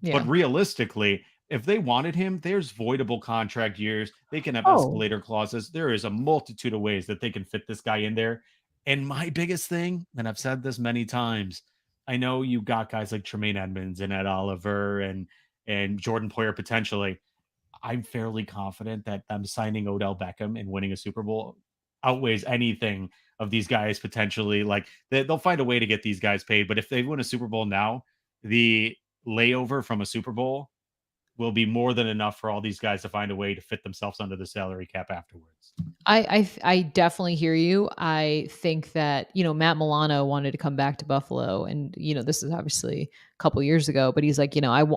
Yeah. But realistically, if they wanted him, there's voidable contract years. They can have Oh. escalator clauses. There is a multitude of ways that they can fit this guy in there. And my biggest thing, and I've said this many times, I know you got guys like Tremaine Edmonds and Ed Oliver and Jordan Poyer potentially. I'm fairly confident that them signing Odell Beckham and winning a Super Bowl outweighs anything of these guys potentially. Like they'll find a way to get these guys paid. But if they win a Super Bowl now, the layover from a Super Bowl will be more than enough for all these guys to find a way to fit themselves under the salary cap afterwards. I definitely hear you. I think that, Matt Milano wanted to come back to Buffalo and, this is obviously a couple years ago, but he's like,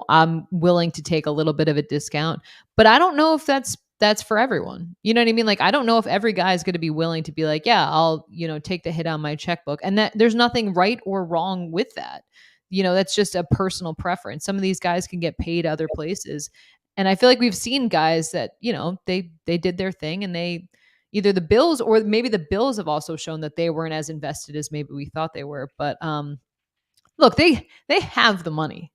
I'm willing to take a little bit of a discount, but I don't know if that's for everyone. You know what I mean? Like, I don't know if every guy is going to be willing to be like, yeah, I'll, take the hit on my checkbook, and that there's nothing right or wrong with that. That's just a personal preference. Some of these guys can get paid other places. And I feel like we've seen guys that, they did their thing and they either the Bills or maybe the Bills have also shown that they weren't as invested as maybe we thought they were. But look, they have the money.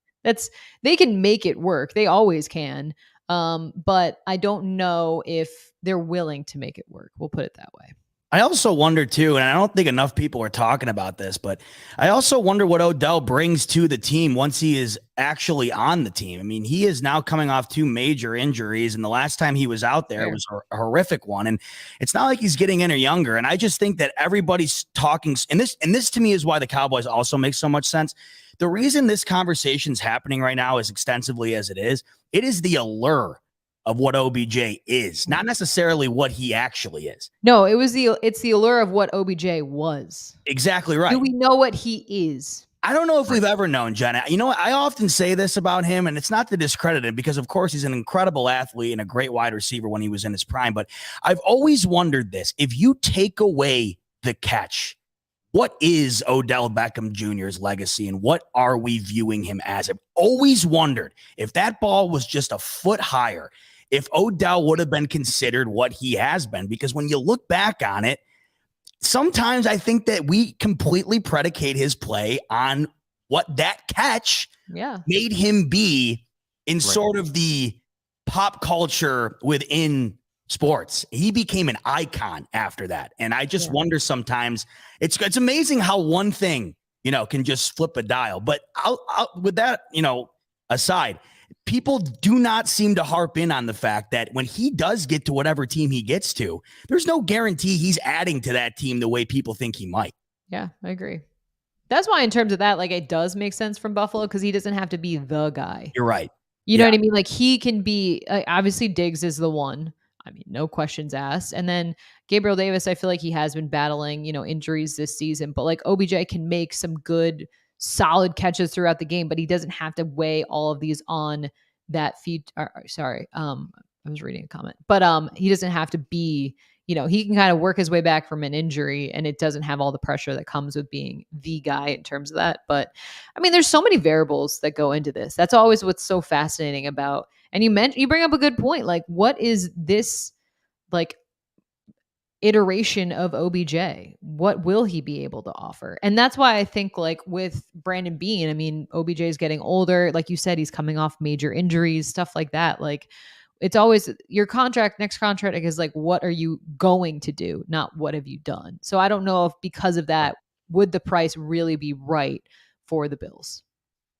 They can make it work. They always can. But I don't know if they're willing to make it work. We'll put it that way. I also wonder too, and I don't think enough people are talking about this, but I also wonder what Odell brings to the team once he is actually on the team. I mean, he is now coming off 2 major injuries, and the last time he was out there, it was a horrific one. And it's not like he's getting any younger. And I just think that everybody's talking, and this to me is why the Cowboys also make so much sense. The reason this conversation's happening right now as extensively as it is the allure of what OBJ is, not necessarily what he actually is. No, it's the allure of what OBJ was. Exactly right. Do we know what he is? I don't know if we've ever known, Jenna. You know what? I often say this about him, and it's not to discredit him because, of course, he's an incredible athlete and a great wide receiver when he was in his prime. But I've always wondered this. If you take away the catch, what is Odell Beckham Jr.'s legacy, and what are we viewing him as? I've always wondered if that ball was just a foot higher, if Odell would have been considered what he has been. Because when you look back on it, sometimes I think that we completely predicate his play on what that catch made him be in sort of the pop culture within sports. He became an icon after that. And I just wonder sometimes, it's amazing how one thing, can just flip a dial. But with that, aside, people do not seem to harp in on the fact that when he does get to whatever team he gets to, there's no guarantee he's adding to that team the way people think he might. Yeah, I agree. That's why in terms of that, like, it does make sense from Buffalo because he doesn't have to be the guy. You're right. You know what I mean? Like he can be obviously Diggs is the one. I mean, no questions asked. And then Gabriel Davis, I feel like he has been battling, injuries this season, but like OBJ can make some good, solid catches throughout the game, but he doesn't have to weigh all of these on that feed. Sorry. I was reading a comment, but he doesn't have to be, he can kind of work his way back from an injury and it doesn't have all the pressure that comes with being the guy in terms of that. But I mean, there's so many variables that go into this. That's always what's so fascinating about, and you bring up a good point. Like, what is this like iteration of OBJ? What will he be able to offer? And that's why I think like with Brandon Beane, I mean, OBJ is getting older. Like you said, he's coming off major injuries, stuff like that. Like it's always your next contract is like, what are you going to do? Not what have you done? So I don't know if because of that, would the price really be right for the Bills?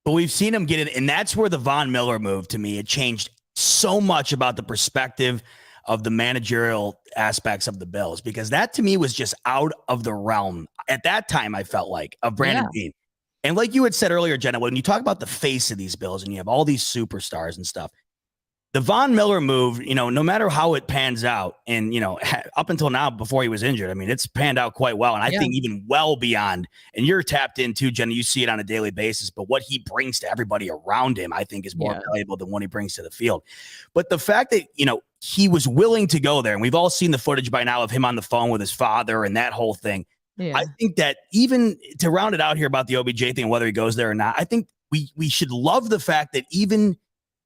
But we've seen him get it. And that's where the Von Miller move to me, it changed so much about the perspective of the managerial aspects of the Bills, because that to me was just out of the realm at that time. I felt like of Brandon Beane. And like you had said earlier, Jenna, when you talk about the face of these Bills and you have all these superstars and stuff, the Von Miller move, no matter how it pans out, and, up until now, before he was injured, I mean, it's panned out quite well. And I think even well beyond, and you're tapped into, Jenna, you see it on a daily basis, but what he brings to everybody around him, I think is more valuable than what he brings to the field. But the fact that, he was willing to go there, and we've all seen the footage by now of him on the phone with his father and that whole thing. Yeah. I think that even to round it out here about the OBJ thing, whether he goes there or not, I think we should love the fact that even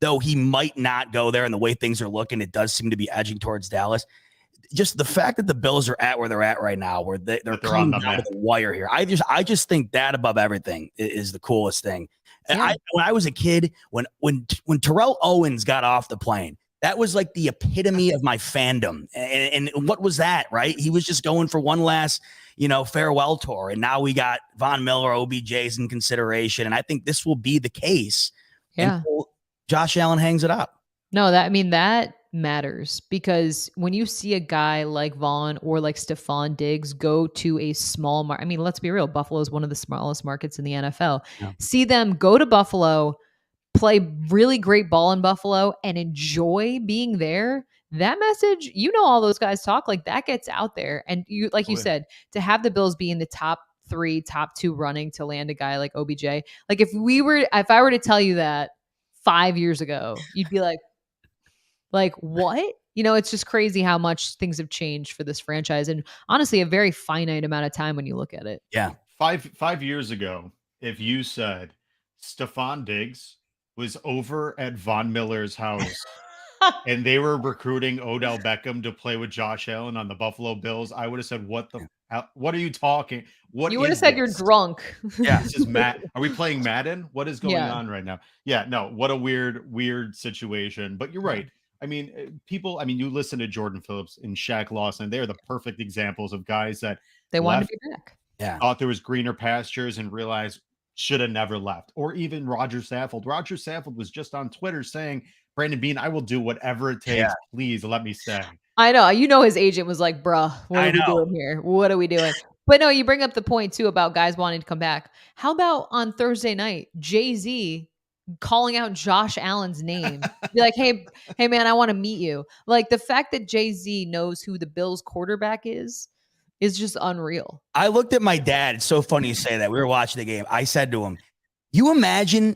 though he might not go there and the way things are looking, it does seem to be edging towards Dallas. Just the fact that the Bills are at where they're at right now, where they're coming down with the wire here. I just think that above everything is the coolest thing. And when I was a kid, when Terrell Owens got off the plane, that was like the epitome of my fandom. And what was that, right? He was just going for one last, farewell tour. And now we got Von Miller, OBJs in consideration. And I think this will be the case. Yeah. Josh Allen hangs it up. No, that matters, because when you see a guy like Vaughn or like Stefon Diggs go to a small market, I mean, let's be real, Buffalo is one of the smallest markets in the NFL. Yeah. See them go to Buffalo, play really great ball in Buffalo, and enjoy being there. That message, all those guys talk, like that gets out there. And you, like you said, to have the Bills be in the top 3, top 2 running to land a guy like OBJ. Like if I were to tell you that 5 years ago, you'd be like what? It's just crazy how much things have changed for this franchise, and honestly, a very finite amount of time when you look at it. Yeah. 5 years ago, if you said Stefon Diggs was over at Von Miller's house and they were recruiting Odell Beckham to play with Josh Allen on the Buffalo Bills, I would have said, what are you talking? What you would have said? You're drunk. Yeah, this is Matt. Are we playing Madden? What is going on right now? Yeah, no, what a weird situation. But you're right. I mean, you listen to Jordan Phillips and Shaq Lawson. They're the perfect examples of guys that they wanted to be back. Yeah. Thought there was greener pastures and realized should have never left. Or even Roger Saffold. Roger Saffold was just on Twitter saying, Brandon Beane, I will do whatever it takes. Yeah. Please let me stay. I know. His agent was like, bruh, what are we doing here? What are we doing? But no, you bring up the point too about guys wanting to come back. How about on Thursday night, Jay-Z calling out Josh Allen's name? Be like, hey man, I want to meet you. Like the fact that Jay-Z knows who the Bills quarterback is just unreal. I looked at my dad. It's so funny you say that. We were watching the game. I said to him, you imagine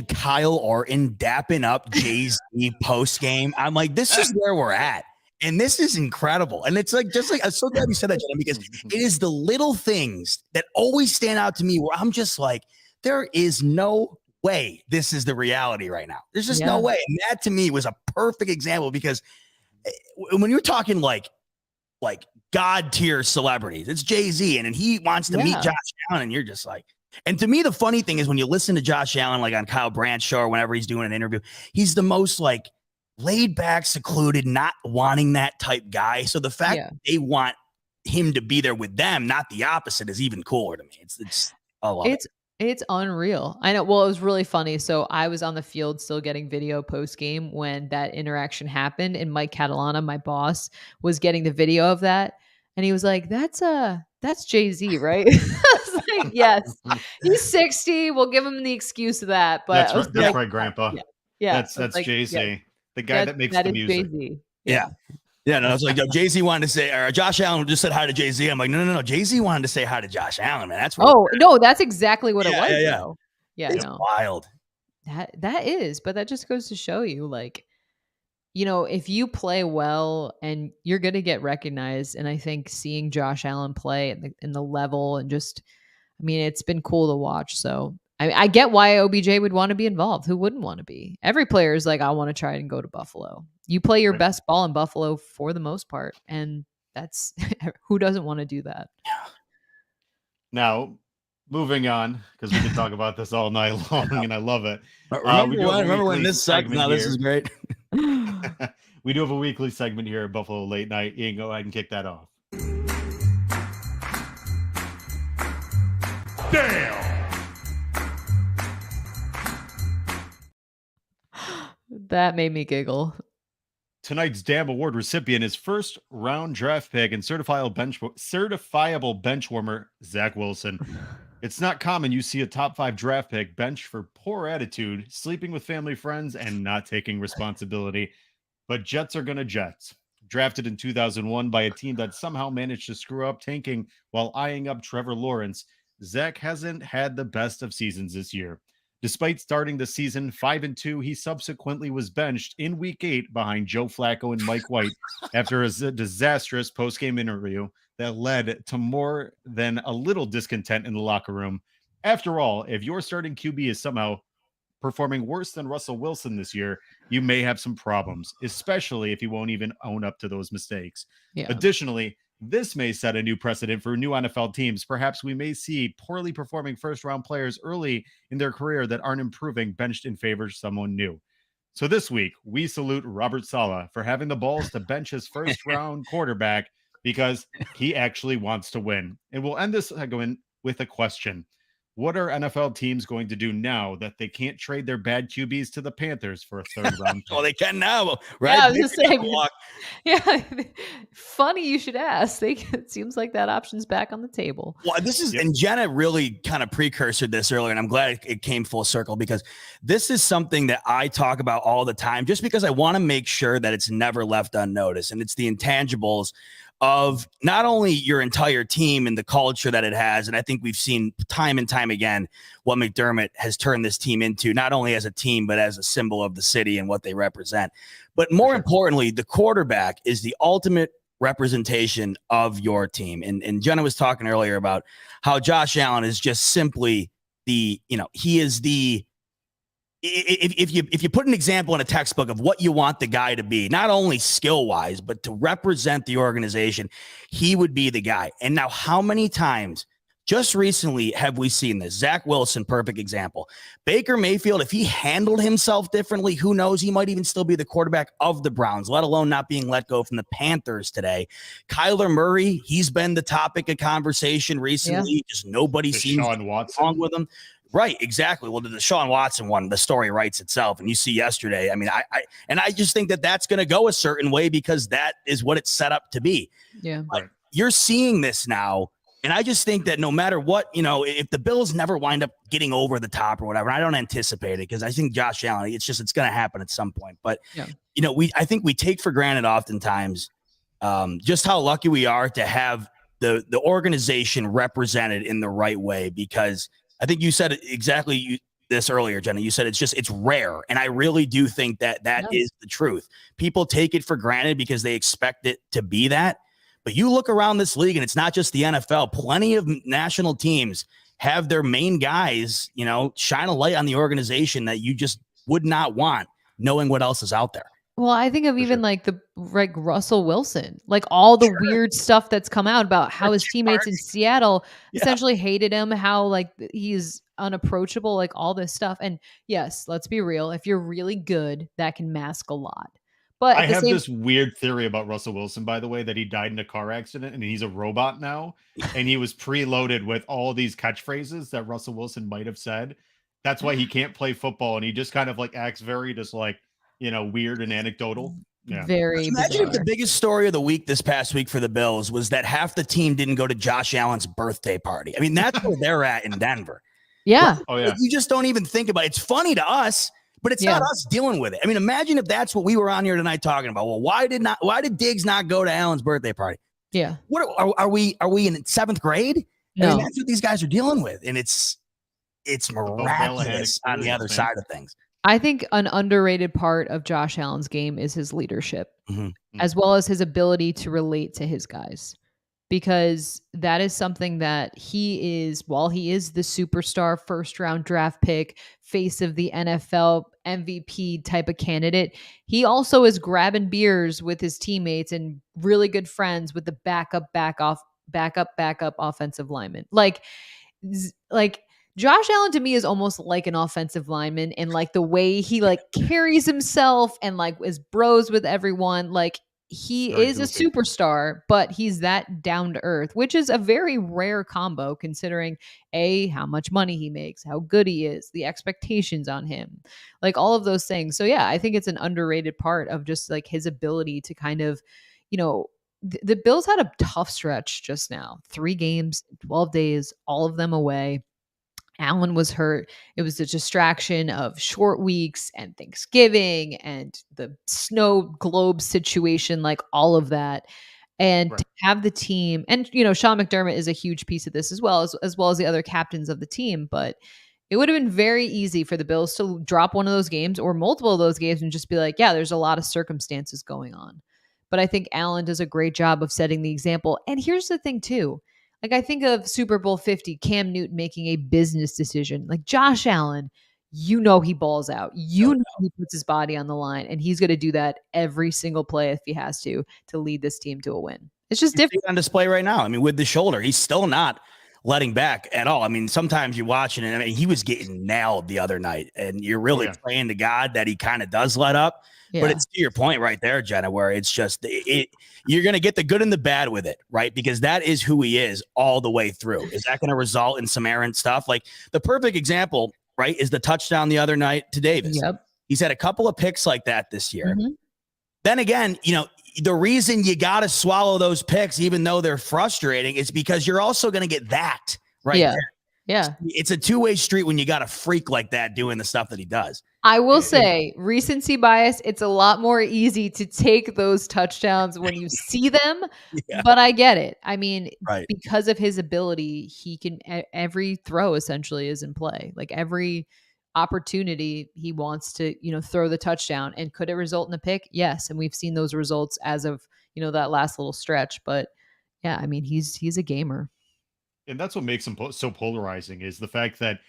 Kyle Orton dapping up Jay-Z post game? I'm like, this is where we're at. And this is incredible. And it's like, I'm so glad you said that, Jenna, because it is the little things that always stand out to me where I'm just like, there is no way this is the reality right now. There's just no way. And that to me was a perfect example, because when you're talking like God tier celebrities, it's Jay-Z, and he wants to meet Josh Allen, and you're just like, and to me, the funny thing is when you listen to Josh Allen, like on Kyle Brandt's show or whenever he's doing an interview, he's the most like laid back, secluded, not wanting that type guy. So the fact that they want him to be there with them, not the opposite, is even cooler to me. It's unreal. I know. Well, it was really funny. So I was on the field still getting video post game when that interaction happened, and Mike Catalana, my boss, was getting the video of that, and he was like, that's Jay-Z, right? I was like, yes, he's 60. We'll give him the excuse of that. But that's right, Grandpa. Yeah, That's like, JC, the guy that makes that the is music. Jay-Z. Yeah. Yeah, no, it's like Jay-Z wanted to say, or Josh Allen just said hi to Jay-Z. I'm like, no. Jay-Z wanted to say hi to Josh Allen, man. That's what No, that's exactly what it was, yeah. though. Yeah, It's no. wild. That is, but that just goes to show you, like, if you play well and you're going to get recognized. And I think seeing Josh Allen play in the level and just, I mean, it's been cool to watch. So I get why OBJ would want to be involved. Who wouldn't want to be? Every player is like, I want to try and go to Buffalo. You play your best ball in Buffalo for the most part. And that's who doesn't want to do that? Now, moving on, because we can talk about this all night long, and I love it. Remember when this sucked? No, this is great. We do have a weekly segment here at Buffalo Late Night. Ian, go ahead and kick that off. Damn! That made me giggle. Tonight's Damn Award recipient is first round draft pick and certifiable bench warmer, Zach Wilson. It's not common you see a top 5 draft pick bench for poor attitude, sleeping with family friends, and not taking responsibility. But Jets are gonna Jets. Drafted in 2001 by a team that somehow managed to screw up, tanking while eyeing up Trevor Lawrence, Zach hasn't had the best of seasons this year. Despite starting the season 5-2, he subsequently was benched in Week 8 behind Joe Flacco and Mike White after a disastrous post-game interview that led to more than a little discontent in the locker room. After all, if your starting QB is somehow performing worse than Russell Wilson this year, you may have some problems, especially if he won't even own up to those mistakes. Yeah. Additionally, this may set a new precedent for new NFL teams. Perhaps we may see poorly performing first-round players early in their career that aren't improving benched in favor of someone new. So this week, we salute Robert Saleh for having the balls to bench his first-round quarterback because he actually wants to win. And we'll end this segment with a question. What are NFL teams going to do now that they can't trade their bad QBs to the Panthers for a third round pick? Well, they can now, right? Yeah, I was just saying. Yeah, funny you should ask. It seems like that option's back on the table. Well, this is, and Jenna really kind of precursored this earlier, and I'm glad it came full circle because this is something that I talk about all the time just because I want to make sure that it's never left unnoticed. And it's the intangibles of not only your entire team and the culture that it has. And I think we've seen time and time again what McDermott has turned this team into, not only as a team, but as a symbol of the city and what they represent. But more importantly, the quarterback is the ultimate representation of your team. And Jenna was talking earlier about how Josh Allen is just simply he is the, if you put an example in a textbook of what you want the guy to be, not only skill wise, but to represent the organization, he would be the guy. And now how many times just recently have we seen this? Zach Wilson, perfect example. Baker Mayfield, if he handled himself differently, who knows? He might even still be the quarterback of the Browns, let alone not being let go from the Panthers today. Kyler Murray, he's been the topic of conversation recently. Yeah. Just nobody seems wrong with him. Right, exactly. Well, the Deshaun Watson one, the story writes itself. And you see yesterday, I mean, I just think that that's going to go a certain way because that is what it's set up to be. Yeah. But you're seeing this now. And I just think that no matter what, if the Bills never wind up getting over the top or whatever, I don't anticipate it because I think Josh Allen, it's going to happen at some point. But, I think we take for granted oftentimes just how lucky we are to have the organization represented in the right way because I think you said exactly this earlier, Jenna. You said it's rare. And I really do think that is the truth. People take it for granted because they expect it to be that. But you look around this league and it's not just the NFL. Plenty of national teams have their main guys, shine a light on the organization that you just would not want knowing what else is out there. Well, I think of even like Russell Wilson, like all the weird stuff that's come out about how his teammates in Seattle essentially hated him, how like he's unapproachable, like all this stuff. And yes, let's be real. If you're really good, that can mask a lot. But I have this weird theory about Russell Wilson, by the way, that he died in a car accident and he's a robot now. And he was preloaded with all these catchphrases that Russell Wilson might have said. That's why he can't play football. And he just kind of like acts very just like, weird and anecdotal. Yeah. Very Imagine if the biggest story of the week this past week for the Bills was that half the team didn't go to Josh Allen's birthday party. I mean, that's where they're at in Denver. Yeah. Oh, yeah. You just don't even think about it. It's funny to us But it's not us dealing with it. I mean, imagine if that's what we were on here tonight talking about. Well, why did Diggs not go to Allen's birthday party? Yeah. What are we in seventh grade? No. I mean, that's what these guys are dealing with. And it's miraculous on the other side of things. I think an underrated part of Josh Allen's game is his leadership, as well as his ability to relate to his guys. Because that is something that while he is the superstar first round draft pick, face of the NFL MVP type of candidate, he also is grabbing beers with his teammates and really good friends with the backup offensive lineman. Like Josh Allen to me is almost like an offensive lineman, and like the way he like carries himself and like is bros with everyone. Like, he is a superstar, but he's that down to earth, which is a very rare combo considering how much money he makes, how good he is, the expectations on him, like all of those things. So yeah, I think it's an underrated part of just like his ability to kind of, the Bills had a tough stretch just now, 3 games, 12 days, all of them away. Allen was hurt. It was a distraction of short weeks and Thanksgiving and the snow globe situation, like all of that. And to have the team, and Sean McDermott is a huge piece of this as well as the other captains of the team. But it would have been very easy for the Bills to drop one of those games or multiple of those games and just be like, yeah, there's a lot of circumstances going on. But I think Allen does a great job of setting the example. And here's the thing too. Like, I think of Super Bowl 50, Cam Newton making a business decision. Like, Josh Allen, he balls out. He puts his body on the line, and he's going to do that every single play if he has to lead this team to a win. It's just different. On display right now. I mean, with the shoulder, he's still not letting back at all. I mean, sometimes you watch it, and I mean, he was getting nailed the other night, and you're really praying to God that he kind of does let up. Yeah. But it's to your point right there, Jenna, where it's just you're going to get the good and the bad with it, right? Because that is who he is all the way through. Is that going to result in some errant stuff? Like the perfect example, right, is the touchdown the other night to Davis. Yep. He's had a couple of picks like that this year. Then again, the reason you got to swallow those picks, even though they're frustrating, is because you're also going to get that right there. Yeah. It's a two-way street when you got a freak like that doing the stuff that he does. I will say, recency bias, it's a lot more easy to take those touchdowns when you see them, but I get it. I mean, because of his ability, he can, every throw essentially is in play. Like every opportunity he wants to, throw the touchdown. And could it result in a pick? Yes. And we've seen those results as of, that last little stretch. But yeah, I mean, he's a gamer. And that's what makes him so polarizing, is the fact that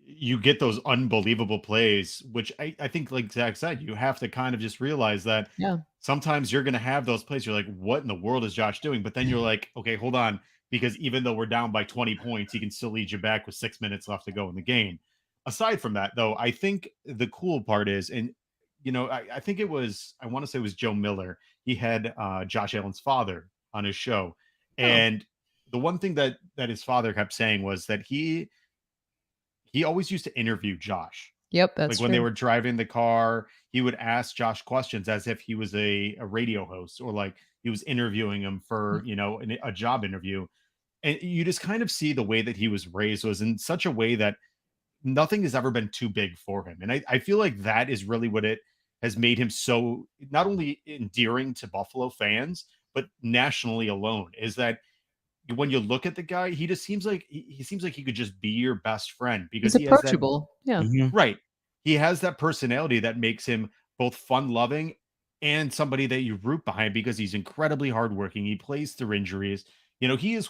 you get those unbelievable plays, which I think, like Zach said, you have to kind of just realize that sometimes you're going to have those plays. You're like, what in the world is Josh doing? But then you're like, okay, hold on. Because even though we're down by 20 points, he can still lead you back with 6 minutes left to go in the game. Aside from that, though, I think the cool part is, and, I think I want to say it was Joe Miller. He had Josh Allen's father on his show. And the one thing that his father kept saying was that he always used to interview Josh. Yep, that's like when they were driving the car, he would ask Josh questions as if he was a radio host, or like he was interviewing him for, a job interview. And you just kind of see the way that he was raised was in such a way that nothing has ever been too big for him. And I feel like that is really what it has made him so not only endearing to Buffalo fans, but nationally alone, is that when you look at the guy, he just seems like he could just be your best friend, because he's approachable. Right. He has that personality that makes him both fun loving and somebody that you root behind, because he's incredibly hardworking. He plays through injuries. He is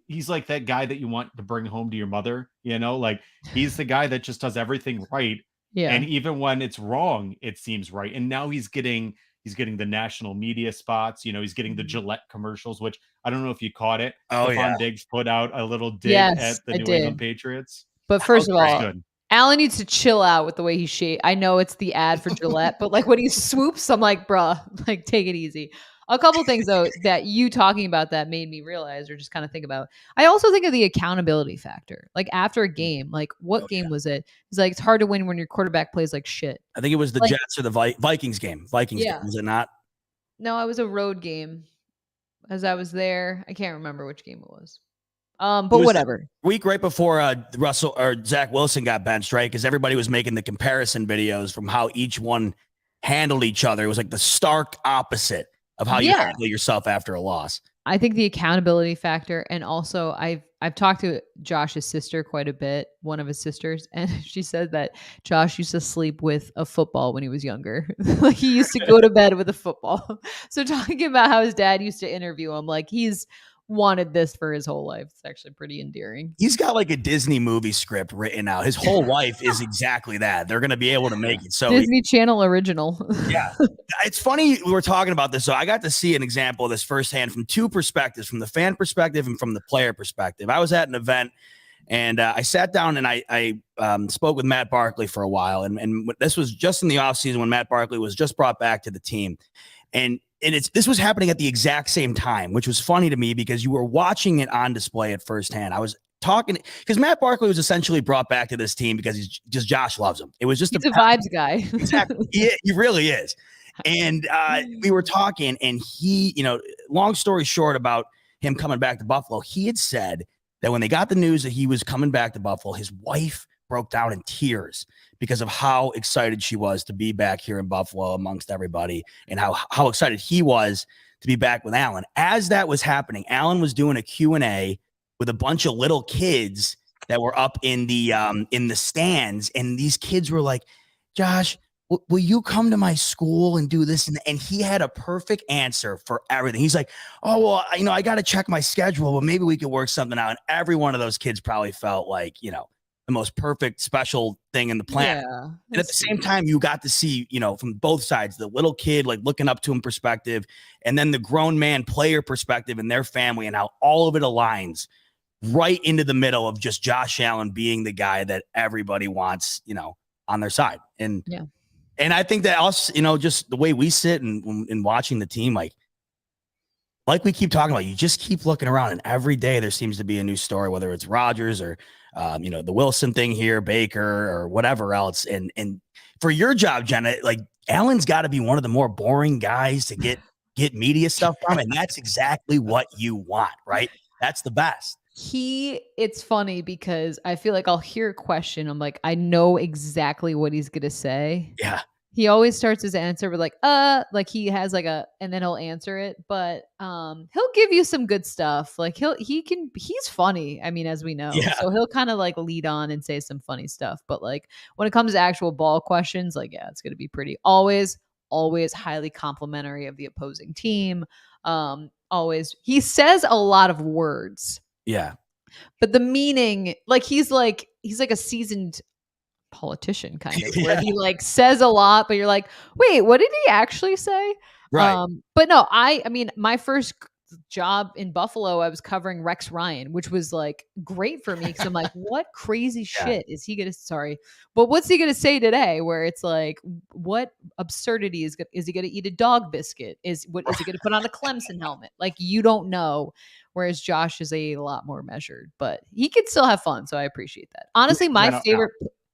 he's like that guy that you want to bring home to your mother, like he's the guy that just does everything right. Yeah. And even when it's wrong, it seems right. And now he's getting the national media spots. He's getting the Gillette commercials, which I don't know if you caught it. Stefon Diggs put out a little dig at the New England Patriots. But first of all, Allen needs to chill out with the way he shaved. I know it's the ad for Gillette, but like when he swoops, I'm like, bruh, like take it easy. A couple things though that you talking about that made me realize, or just kind of think about. I also think of the accountability factor. Like after a game, like what game was it? It's like it's hard to win when your quarterback plays like shit. I think it was the Jets or the Vikings game. Game, was it not? No, it was a road game. As I was there, I can't remember which game it was. But whatever. Week right before Russell or Zach Wilson got benched, right? Because everybody was making the comparison videos from how each one handled each other. It was like the stark opposite of how you handle yourself after a loss. I think the accountability factor, and also I've talked to Josh's sister quite a bit, one of his sisters, and she said that Josh used to sleep with a football when he was younger. Like he used to go to bed with a football. So talking about how his dad used to interview him, like he's wanted this for his whole life. It's actually pretty endearing. He's got like a Disney movie script written out. His whole life is exactly that. They're going to be able to make it. So Disney Channel original. Yeah. It's funny we were talking about this. So I got to see an example of this firsthand from two perspectives, from the fan perspective and from the player perspective. I was at an event and I sat down and I spoke with Matt Barkley for a while. And this was just in the offseason when Matt Barkley was just brought back to the team. And this was happening at the exact same time, which was funny to me because you were watching it on display at firsthand. I was talking because Matt Barkley was essentially brought back to this team because Josh loves him. It was just he's a vibes guy. Exactly. He really is. And we were talking and he, long story short about him coming back to Buffalo, he had said that when they got the news that he was coming back to Buffalo, his wife broke down in tears because of how excited she was to be back here in Buffalo amongst everybody and how excited he was to be back with Alan. As that was happening, Alan was doing a Q&A with a bunch of little kids that were up in the stands. And these kids were like, Josh, will you come to my school and do this? And he had a perfect answer for everything. He's like, oh, well, I got to check my schedule, but maybe we could work something out. And every one of those kids probably felt like, the most perfect special thing in the planet. Yeah, and at the same time, you got to see, from both sides, the little kid, like looking up to him perspective, and then the grown man player perspective and their family and how all of it aligns right into the middle of just Josh Allen being the guy that everybody wants, on their side. And, and I think that us, just the way we sit and watching the team, like we keep talking about, you just keep looking around and every day there seems to be a new story, whether it's Rodgers or, the Wilson thing here, Baker or whatever else. And for your job, Jenna, like Allen's got to be one of the more boring guys to get media stuff from. And that's exactly what you want, right? That's the best. It's funny because I feel like I'll hear a question. I'm like, I know exactly what he's going to say. Yeah. He always starts his answer with like he has and then he'll answer it, but he'll give you some good stuff. Like he's funny. I mean, as we know, so he'll kind of like lead on and say some funny stuff. But like when it comes to actual ball questions, like, it's going to be pretty always highly complimentary of the opposing team. Always, he says a lot of words. Yeah. But the meaning, like he's like a seasoned politician kind of where he like says a lot, but you're like, wait, what did he actually say? Right. But no, I mean, my first job in Buffalo, I was covering Rex Ryan, which was like great for me because I'm like, what crazy shit is he gonna? But what's he gonna say today? Where it's like, what absurdity is he gonna eat a dog biscuit? Is he gonna put on a Clemson helmet? Like you don't know. Whereas Josh is a lot more measured, but he can still have fun. So I appreciate that. Honestly, my favorite.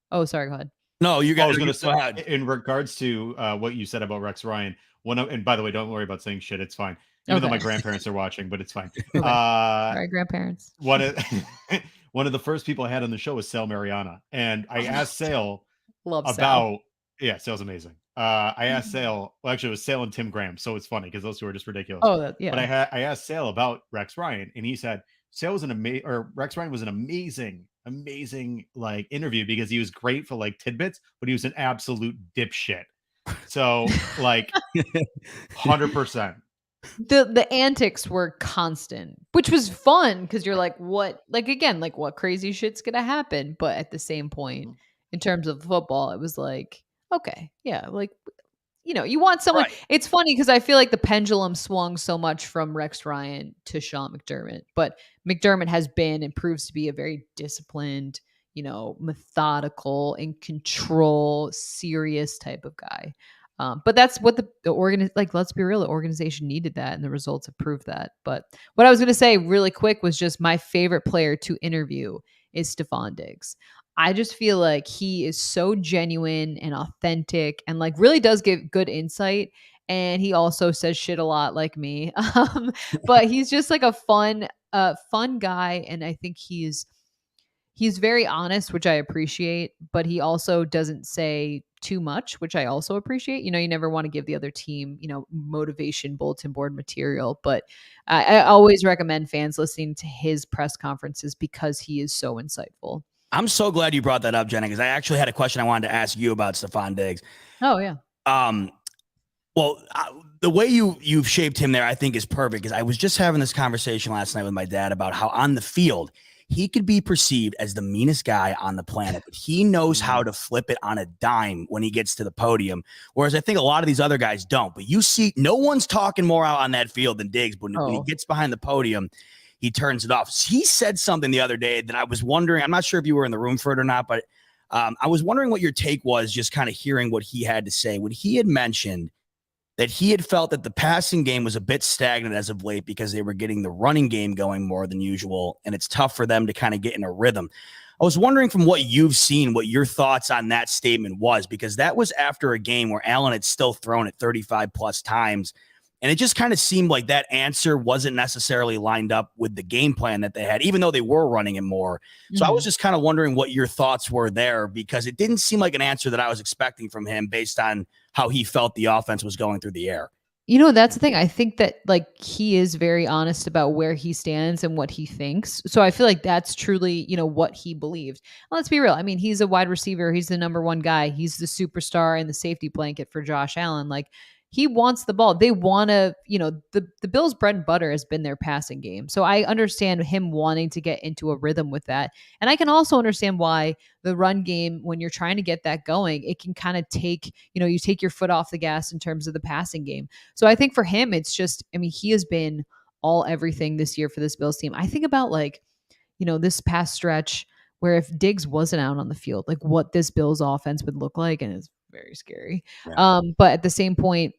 Oh, sorry. Go ahead. No, you guys. I was going to say, in regards to what you said about Rex Ryan, and by the way, don't worry about saying shit. It's fine. Even though my grandparents are watching, but it's fine. All right, grandparents. One of the first people I had on the show was Sale Mariana. And I asked Sale about, Sale's amazing. I asked Sale, well, actually it was Sale and Tim Graham. So it's funny because those two are just ridiculous. Oh, yeah. But I asked Sale about Rex Ryan and he said, Rex Ryan was an amazing like interview because he was great for like tidbits, but he was an absolute dipshit. So like 100%. The antics were constant, which was fun because you're like, what crazy shit's gonna happen? But at the same point, in terms of football, it was like, okay, yeah, like you want someone. Right. It's funny because I feel like the pendulum swung so much from Rex Ryan to Sean McDermott, but McDermott has been and proves to be a very disciplined, methodical, in control, serious type of guy. But that's what let's be real, the organization needed that and the results have proved that. But what I was going to say really quick was just my favorite player to interview is Stefon Diggs. I just feel like he is so genuine and authentic and like really does give good insight. And he also says shit a lot like me. But he's just like a fun a fun guy, and I think he's very honest, which I appreciate, but he also doesn't say too much, which I also appreciate. You know, you never want to give the other team, motivation bulletin board material, but I always recommend fans listening to his press conferences because he is so insightful. I'm so glad you brought that up, Jenna, because I actually had a question I wanted to ask you about Stefon Diggs. Oh, yeah. Well, the way you've shaped him there, I think, is perfect, because I was just having this conversation last night with my dad about how on the field he could be perceived as the meanest guy on the planet, but he knows how to flip it on a dime when he gets to the podium, whereas I think a lot of these other guys don't. But you see, no one's talking more out on that field than Diggs, but when he gets behind the podium, he turns it off. He said something the other day that I was wondering, I'm not sure if you were in the room for it or not, but I was wondering what your take was, just kind of hearing what he had to say when he had mentioned that he had felt that the passing game was a bit stagnant as of late because they were getting the running game going more than usual, and it's tough for them to kind of get in a rhythm. I was wondering, from what you've seen, what your thoughts on that statement was, because that was after a game where Allen had still thrown it 35 plus times, and it just kind of seemed like that answer wasn't necessarily lined up with the game plan that they had, even though they were running it more. So I was just kind of wondering what your thoughts were there, because it didn't seem like an answer that I was expecting from him based on how he felt the offense was going through the air. That's the thing. I think that he is very honest about where he stands and what he thinks. So I feel like that's truly, what he believed. And let's be real. I mean, he's a wide receiver. He's the number one guy. He's the superstar and the safety blanket for Josh Allen. He wants the ball. They want to, the Bills' bread and butter has been their passing game. So I understand him wanting to get into a rhythm with that. And I can also understand why the run game, when you're trying to get that going, it can kind of take, you take your foot off the gas in terms of the passing game. So I think for him, it's just, he has been all everything this year for this Bills team. I think about this past stretch where if Diggs wasn't out on the field, what this Bills offense would look like. And it's very scary. Yeah. But at the same point,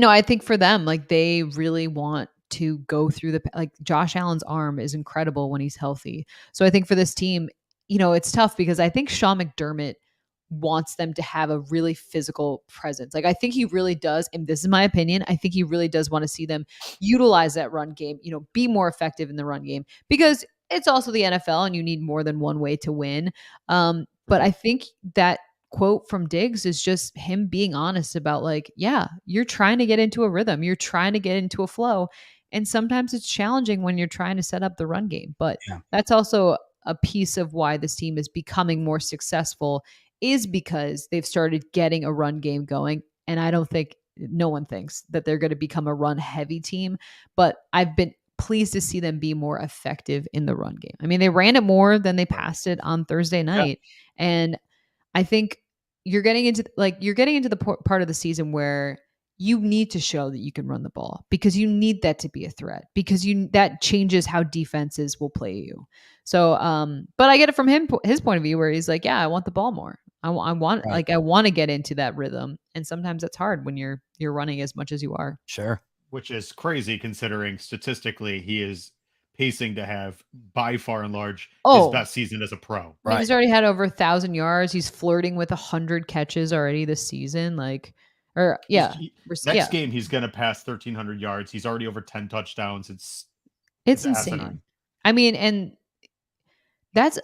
I think for them, they really want to go through Josh Allen's arm is incredible when he's healthy. So I think for this team, it's tough because I think Sean McDermott wants them to have a really physical presence. I think he really does. And this is my opinion. I think he really does want to see them utilize that run game, be more effective in the run game, because it's also the NFL and you need more than one way to win. But I think that quote from Diggs is just him being honest about you're trying to get into a rhythm. You're trying to get into a flow. And sometimes it's challenging when you're trying to set up the run game. But that's also a piece of why this team is becoming more successful, is because they've started getting a run game going. And I don't think, no one thinks that they're going to become a run heavy team, but I've been pleased to see them be more effective in the run game. I mean, they ran it more than they passed it on Thursday night. Yeah. And I think you're getting into the part of the season where you need to show that you can run the ball, because you need that to be a threat, because that changes how defenses will play you. So, but I get it from his point of view, where he's like, yeah, I want the ball more. I want to get into that rhythm. And sometimes that's hard when you're running as much as you are. Sure. Which is crazy considering statistically he is pacing to have by far and large his best season as a pro. Right. He's already had over 1,000 yards. He's flirting with 100 catches already this season. Next game he's going to pass 1,300 yards. He's already over 10 touchdowns. It's insane. asinine. I mean, and that's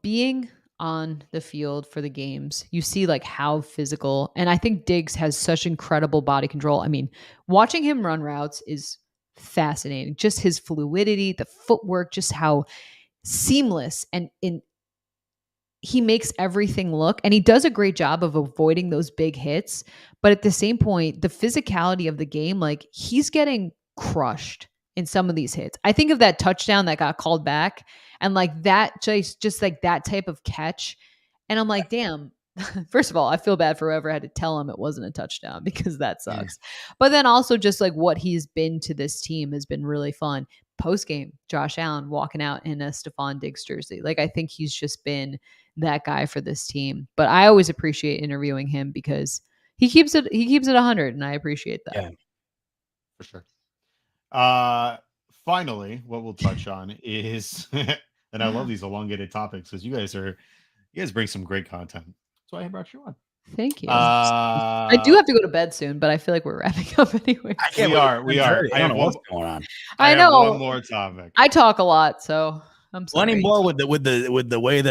being on the field for the games, you see how physical, and I think Diggs has such incredible body control. I mean, watching him run routes is fascinating. Just his fluidity, the footwork, just how seamless and he makes everything look, and he does a great job of avoiding those big hits. But at the same point, the physicality of the game, he's getting crushed in some of these hits. I think of that touchdown that got called back, and that just that type of catch. And I'm like, damn, first of all, I feel bad for whoever had to tell him it wasn't a touchdown, because that sucks. But then also just what he's been to this team has been really fun. Post game, Josh Allen walking out in a Stefon Diggs jersey. I think he's just been that guy for this team. But I always appreciate interviewing him because he keeps it 100, and I appreciate that. Yeah, for sure. Finally, what we'll touch on is, and I love these elongated topics because you guys bring some great content. That's why I brought you on. Thank you. I do have to go to bed soon, but I feel like we're wrapping up anyway. We are. I don't know what's going on. I have know. one more topic. I talk a lot, so I'm sorry. Plenty more with the way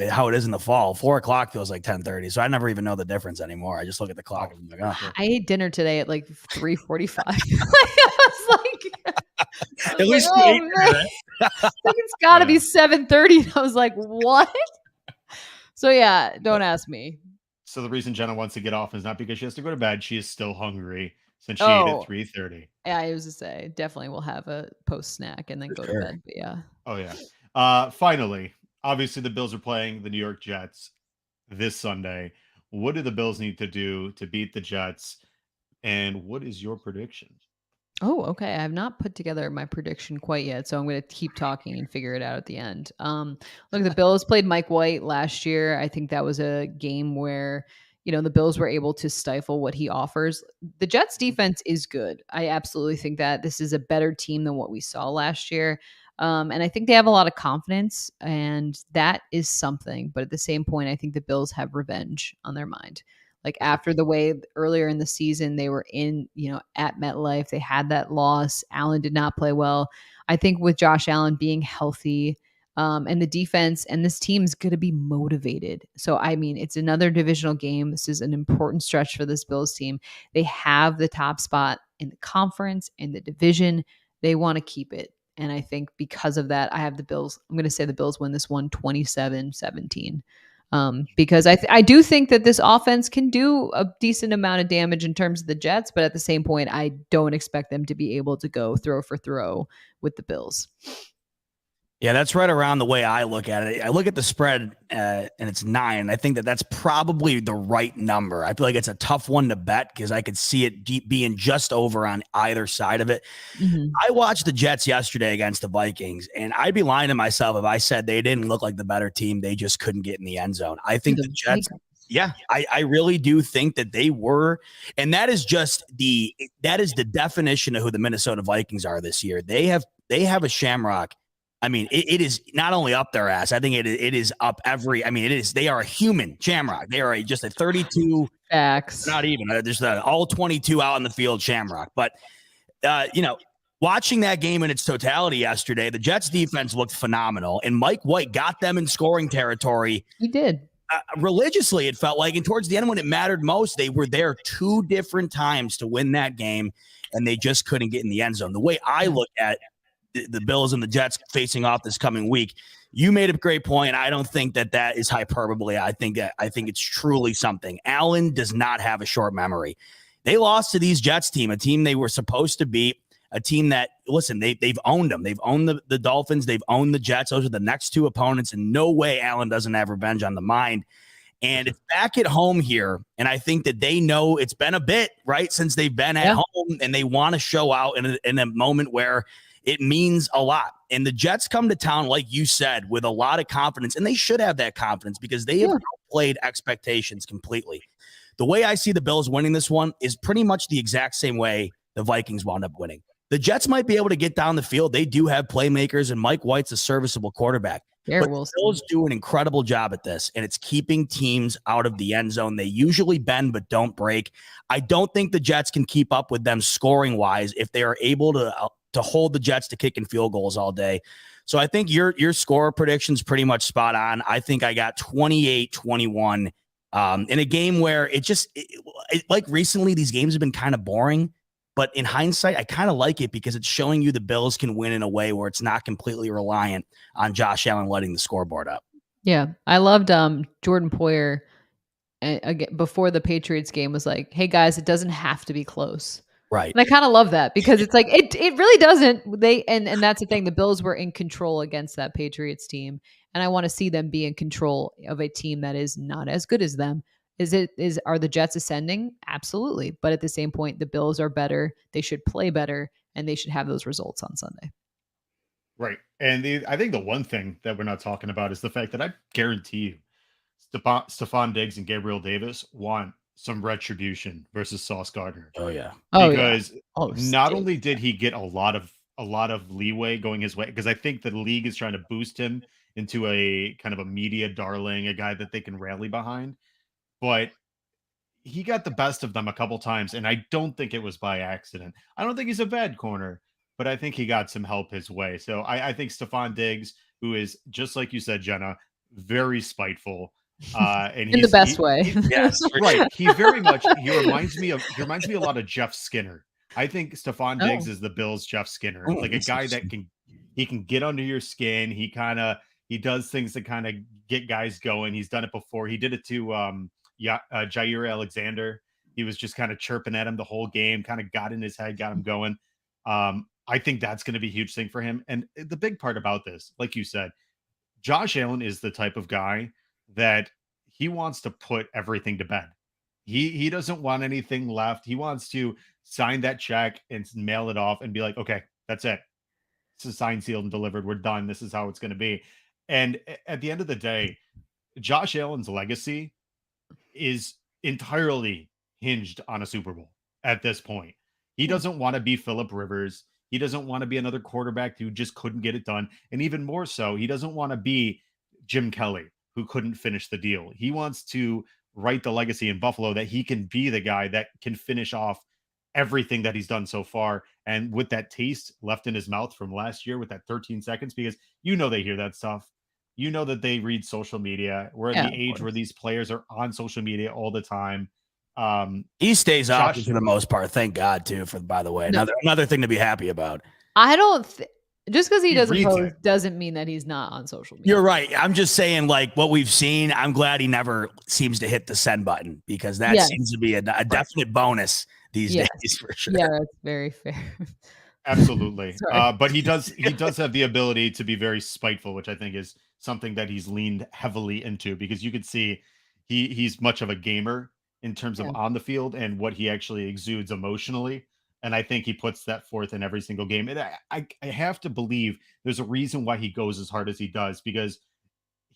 how it is in the fall. 4:00 feels like 10:30, so I never even know the difference anymore. I just look at the clock and I'm like, oh. I ate dinner today at like 3:45. At least it's got to be 7:30. I was like, what? So yeah, don't ask me. So the reason Jenna wants to get off is not because she has to go to bed. She is still hungry since she ate at 3:30. Yeah, I was to say, definitely we'll have a post snack and then go to bed. But yeah. Oh yeah. Finally, obviously the Bills are playing the New York Jets this Sunday. What do the Bills need to do to beat the Jets? And what is your prediction? Oh, okay. I have not put together my prediction quite yet, so I'm going to keep talking and figure it out at the end. Look, the Bills played Mike White last year. I think that was a game where, the Bills were able to stifle what he offers. The Jets defense is good. I absolutely think that this is a better team than what we saw last year. And I think they have a lot of confidence, and that is something. But at the same point, I think the Bills have revenge on their mind. Like after the way earlier in the season they were in, at MetLife, they had that loss. Allen did not play well. I think with Josh Allen being healthy, and the defense and this team's going to be motivated. So, I mean, it's another divisional game. This is an important stretch for this Bills team. They have the top spot in the conference, in the division. They want to keep it. And I think because of that, I have the Bills. I'm going to say the Bills win this one 27-17. Because I do think that this offense can do a decent amount of damage in terms of the Jets, but at the same point, I don't expect them to be able to go throw for throw with the Bills. Yeah, that's right around the way I look at it. I look at the spread and it's 9. I think that's probably the right number. I feel like it's a tough one to bet because I could see it being just over on either side of it. Mm-hmm. I watched the Jets yesterday against the Vikings, and I'd be lying to myself if I said they didn't look like the better team. They just couldn't get in the end zone. I think the Jets... Yeah, I really do think that they were, and that is the definition of who the Minnesota Vikings are this year. They have a shamrock. I mean, it is not only up their ass. I think it is up every. I mean, it is. They are a human shamrock. They are just a 32. Facts. Not even. There's all 22 out in the field shamrock. But watching that game in its totality yesterday, the Jets defense looked phenomenal, and Mike White got them in scoring territory. He did. Religiously, it felt like, and towards the end when it mattered most, they were there 2 different times to win that game, and they just couldn't get in the end zone. The way I look at the Bills and the Jets facing off this coming week, you made a great point. I don't think that is hyperbole. I think it's truly something. Allen does not have a short memory. They lost to these Jets team, a team they were supposed to beat, a team that, listen, they've owned them. They've owned the Dolphins. They've owned the Jets. Those are the next 2 opponents. And no way Allen doesn't have revenge on the mind. And it's back at home here. And I think that they know it's been a bit, right, since they've been at home, and they want to show out in a moment where it means a lot. And the Jets come to town, like you said, with a lot of confidence. And they should have that confidence because they have outplayed expectations completely. The way I see the Bills winning this one is pretty much the exact same way the Vikings wound up winning. The Jets might be able to get down the field. They do have playmakers, and Mike White's a serviceable quarterback. But the Bills do an incredible job at this, and it's keeping teams out of the end zone. They usually bend but don't break. I don't think the Jets can keep up with them scoring-wise if they are able to hold the Jets to kicking field goals all day. So I think your score prediction's pretty much spot on. I think I got 28-21 in a game where like recently these games have been kind of boring. But in hindsight, I kind of like it because it's showing you the Bills can win in a way where it's not completely reliant on Josh Allen letting the scoreboard up. Yeah, I loved Jordan Poyer again before the Patriots game was like, "Hey guys, it doesn't have to be close." Right. And I kind of love that because it's like it really doesn't. And that's the thing. The Bills were in control against that Patriots team, and I want to see them be in control of a team that is not as good as them. Are the Jets ascending? Absolutely. But at the same point, the Bills are better. They should play better, and they should have those results on Sunday. Right. And I think the one thing that we're not talking about is the fact that I guarantee you Stefon Diggs and Gabriel Davis want some retribution versus Sauce Gardner. Oh, yeah. Because not only did he get a lot of leeway going his way, because I think the league is trying to boost him into a kind of a media darling, a guy that they can rally behind. But he got the best of them a couple times, and I don't think it was by accident. I don't think he's a bad corner, but I think he got some help his way. So I think Stefon Diggs, who is just like you said, Jenna, very spiteful. And In the best way. Yes, right. He very much he reminds me a lot of Jeff Skinner. I think Stefon Diggs is the Bills' Jeff Skinner, like a guy that can get under your skin. He does things that kind of get guys going. He's done it before. He did it to Jair Alexander. He was just kind of chirping at him the whole game, kind of got in his head, got him going. I think that's going to be a huge thing for him. And the big part about this, like you said, Josh Allen is the type of guy that he wants to put everything to bed. He doesn't want anything left. He wants to sign that check and mail it off and be like, okay, that's it. This is signed, sealed, and delivered. We're done. This is how it's going to be. And at the end of the day, Josh Allen's legacy is entirely hinged on a Super Bowl at this point. He doesn't want to be Phillip Rivers. He doesn't want to be another quarterback who just couldn't get it done. And even more so, he doesn't want to be Jim Kelly, who couldn't finish the deal. He wants to write the legacy in Buffalo that he can be the guy that can finish off everything that he's done so far. And with that taste left in his mouth from last year with that 13 seconds, because they hear that stuff. That they read social media. We're in the age where these players are on social media all the time. He stays off for the most part. Thank God, too, by the way. Another thing to be happy about. I don't just because he doesn't post doesn't mean that he's not on social media. You're right. I'm just saying, like, what we've seen, I'm glad he never seems to hit the send button, because that seems to be a definite bonus these days for sure. Yeah, that's very fair. Absolutely. But he does have the ability to be very spiteful, which I think is something that he's leaned heavily into, because you could see he's much of a gamer in terms of on the field and what he actually exudes emotionally. And I think he puts that forth in every single game. And I have to believe there's a reason why he goes as hard as he does, because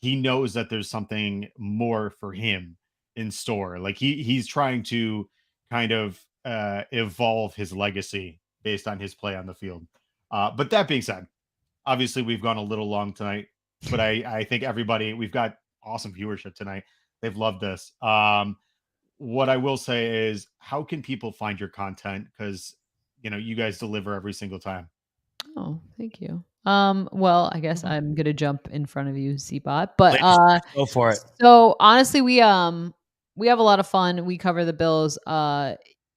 he knows that there's something more for him in store. Like he's trying to kind of evolve his legacy based on his play on the field. But that being said, obviously we've gone a little long tonight, but I think we've got awesome viewership tonight. They've loved this. What I will say is, how can people find your content? Because, you guys deliver every single time. Oh, thank you. Well, I guess I'm going to jump in front of you, ZBot, but, go for it. So honestly, we have a lot of fun. We cover the Bills.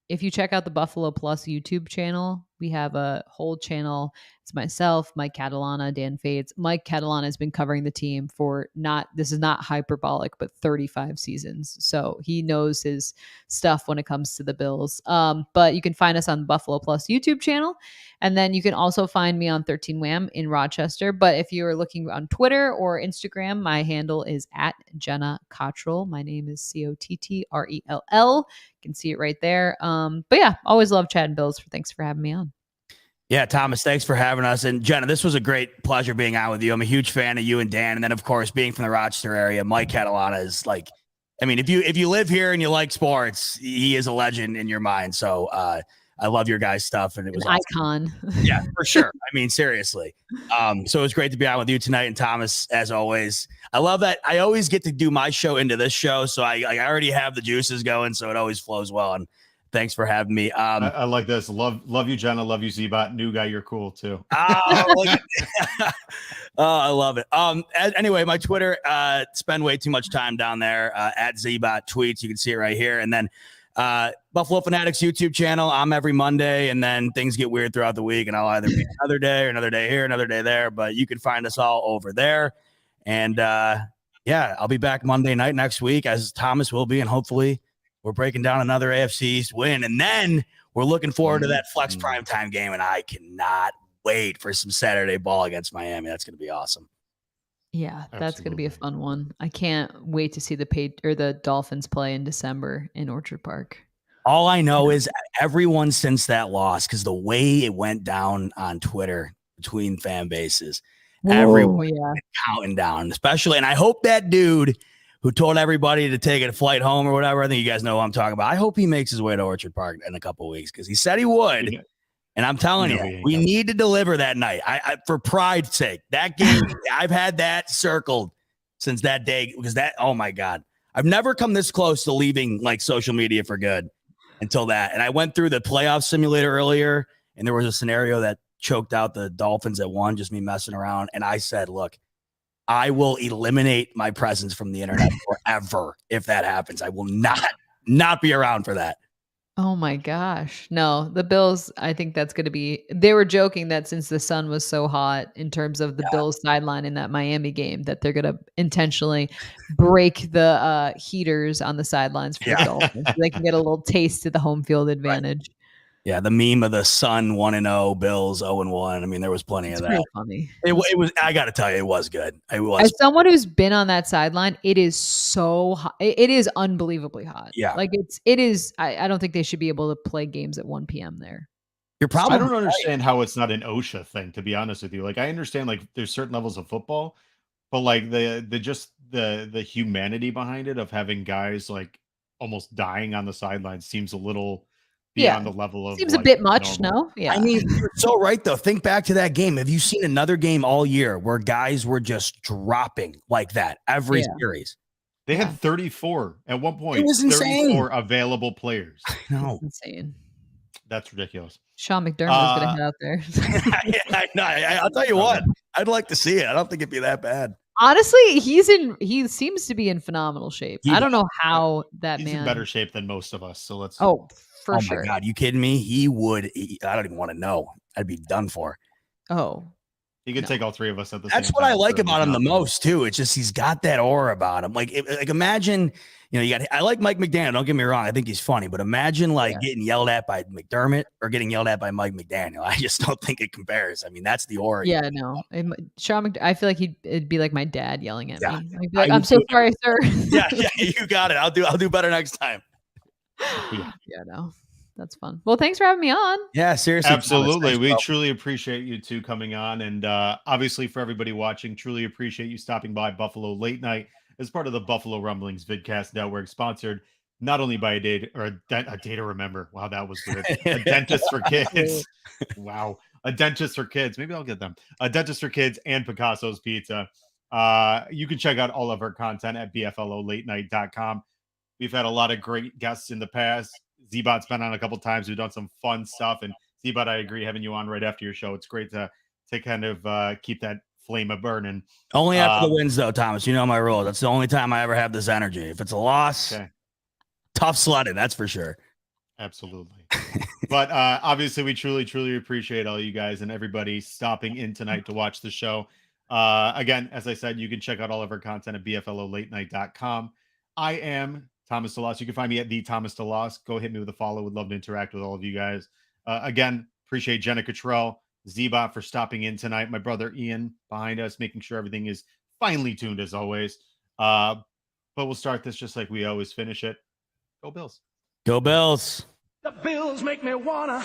If you check out the Buffalo Plus YouTube channel, we have a whole channel. It's myself, Mike Catalana, Dan Fades. Mike Catalana has been covering the team for this is not hyperbolic, but 35 seasons. So he knows his stuff when it comes to the Bills. But you can find us on the Buffalo Plus YouTube channel. And then you can also find me on 13 Wham in Rochester. But if you're looking on Twitter or Instagram, my handle is at Jenna Cottrell. My name is Cottrell. You can see it right there. But yeah, always love chatting Bills. Thanks for having me on. Yeah, Thomas, thanks for having us. And Jenna, this was a great pleasure being out with you. I'm a huge fan of you and Dan. And then, of course, being from the Rochester area, Mike Catalana is like, I mean, if you live here and you like sports, he is a legend in your mind. So I love your guys' stuff. And it was an icon. Yeah, for sure. I mean, seriously. So it was great to be out with you tonight. And Thomas, as always, I love that I always get to do my show into this show. So I already have the juices going. So it always flows well. And thanks for having me. I like this. Love you, Jenna. Love you, ZBot. New guy, you're cool too. I love it. Anyway, my Twitter, spend way too much time down there at ZBot tweets. You can see it right here. And then Buffalo Fanatics YouTube channel. I'm every Monday, and then things get weird throughout the week, and I'll either be another day or another day here, another day there. But you can find us all over there. And yeah, I'll be back Monday night next week, as Thomas will be, and hopefully we're breaking down another AFC East win. And then we're looking forward to that flex primetime game. And I cannot wait for some Saturday ball against Miami. That's going to be awesome. Yeah, that's going to be a fun one. I can't wait to see the Dolphins play in December in Orchard Park. All I know is everyone since that loss, because the way it went down on Twitter between fan bases, everyone counting down, especially. And I hope that dude who told everybody to take a flight home or whatever, I think you guys know what I'm talking about. I hope he makes his way to Orchard Park in a couple of weeks, because he said he would. Yeah. And I'm telling you, we need to deliver that night. I for pride's sake, that game, I've had that circled since that day, because oh my God, I've never come this close to leaving like social media for good until that. And I went through the playoff simulator earlier, and there was a scenario that choked out the Dolphins at 1, just me messing around. And I said, look, I will eliminate my presence from the internet forever if that happens. I will not be around for that. Oh my gosh. No, the Bills, I think that's going to be, they were joking that since the sun was so hot in terms of the Bills sideline in that Miami game, that they're going to intentionally break the heaters on the sidelines for the Dolphins so they can get a little taste of the home field advantage. Yeah, the meme of the Sun 1-0, Bills 0-1. I mean, there was plenty of that. Pretty funny. It was. I got to tell you, it was good. It was. As someone who's been on that sideline, it is so hot. It is unbelievably hot. Yeah, like it is. I don't think they should be able to play games at 1 p.m. there. You're probably. I don't understand how it's not an OSHA thing. To be honest with you, like I understand like there's certain levels of football, but like the humanity behind it of having guys like almost dying on the sidelines seems a little beyond the level of seems like, a bit much. normal. No, yeah. I mean, you're so right though. Think back to that game. Have you seen another game all year where guys were just dropping like that every series? They had 34 at one point. It was insane. 34 available players. No, insane. That's ridiculous. Sean McDermott was going to head out there. I know. I'll tell you what. I'd like to see it. I don't think it'd be that bad. Honestly, he sems to be in phenomenal shape. I don't know how that he's man in better shape than most of us. So let's. For sure. Oh my God, you kidding me? He would. I don't even want to know. I'd be done for. Oh, he could take all three of us at the same time. That's what I like about him the most too. It's just he's got that aura about him. Like imagine, I like Mike McDaniel. Don't get me wrong. I think he's funny, but imagine getting yelled at by McDermott or getting yelled at by Mike McDaniel. I just don't think it compares. I mean, that's the aura. Yeah, no. Sean I feel like it'd be like my dad yelling at me. I'd be like, I'm I'm so sorry, sir. Yeah, you got it. I'll do better next time. Yeah, no. That's fun. Well, thanks for having me on. Yeah, seriously. Absolutely. We truly appreciate you two coming on. And obviously for everybody watching, truly appreciate you stopping by Buffalo Late Night as part of the Buffalo Rumblings Vidcast Network, sponsored not only by a day to remember. Wow, that was good. A dentist for kids. Wow. A dentist for kids. Maybe I'll get them. A dentist for kids and Picasso's Pizza. You can check out all of our content at bflolatenight.com. We've had a lot of great guests in the past. ZBot's been on a couple times. We've done some fun stuff. And ZBot, I agree, having you on right after your show. It's great to kind of keep that flame of burning. Only after the wins, though, Thomas. You know my rules. That's the only time I ever have this energy. If it's a loss, tough sledding, that's for sure. Absolutely. But obviously, we truly, truly appreciate all you guys and everybody stopping in tonight to watch the show. Again, as I said, you can check out all of our content at bflolatenight.com. I am Thomas DeLoss. You can find me at the Thomas DeLoss. Go hit me with a follow. Would love to interact with all of you guys. Again, appreciate Jenna Cottrell, ZBot for stopping in tonight. My brother Ian behind us, making sure everything is finely tuned as always. But we'll start this just like we always finish it. Go Bills. Go Bills. The Bills make me wanna.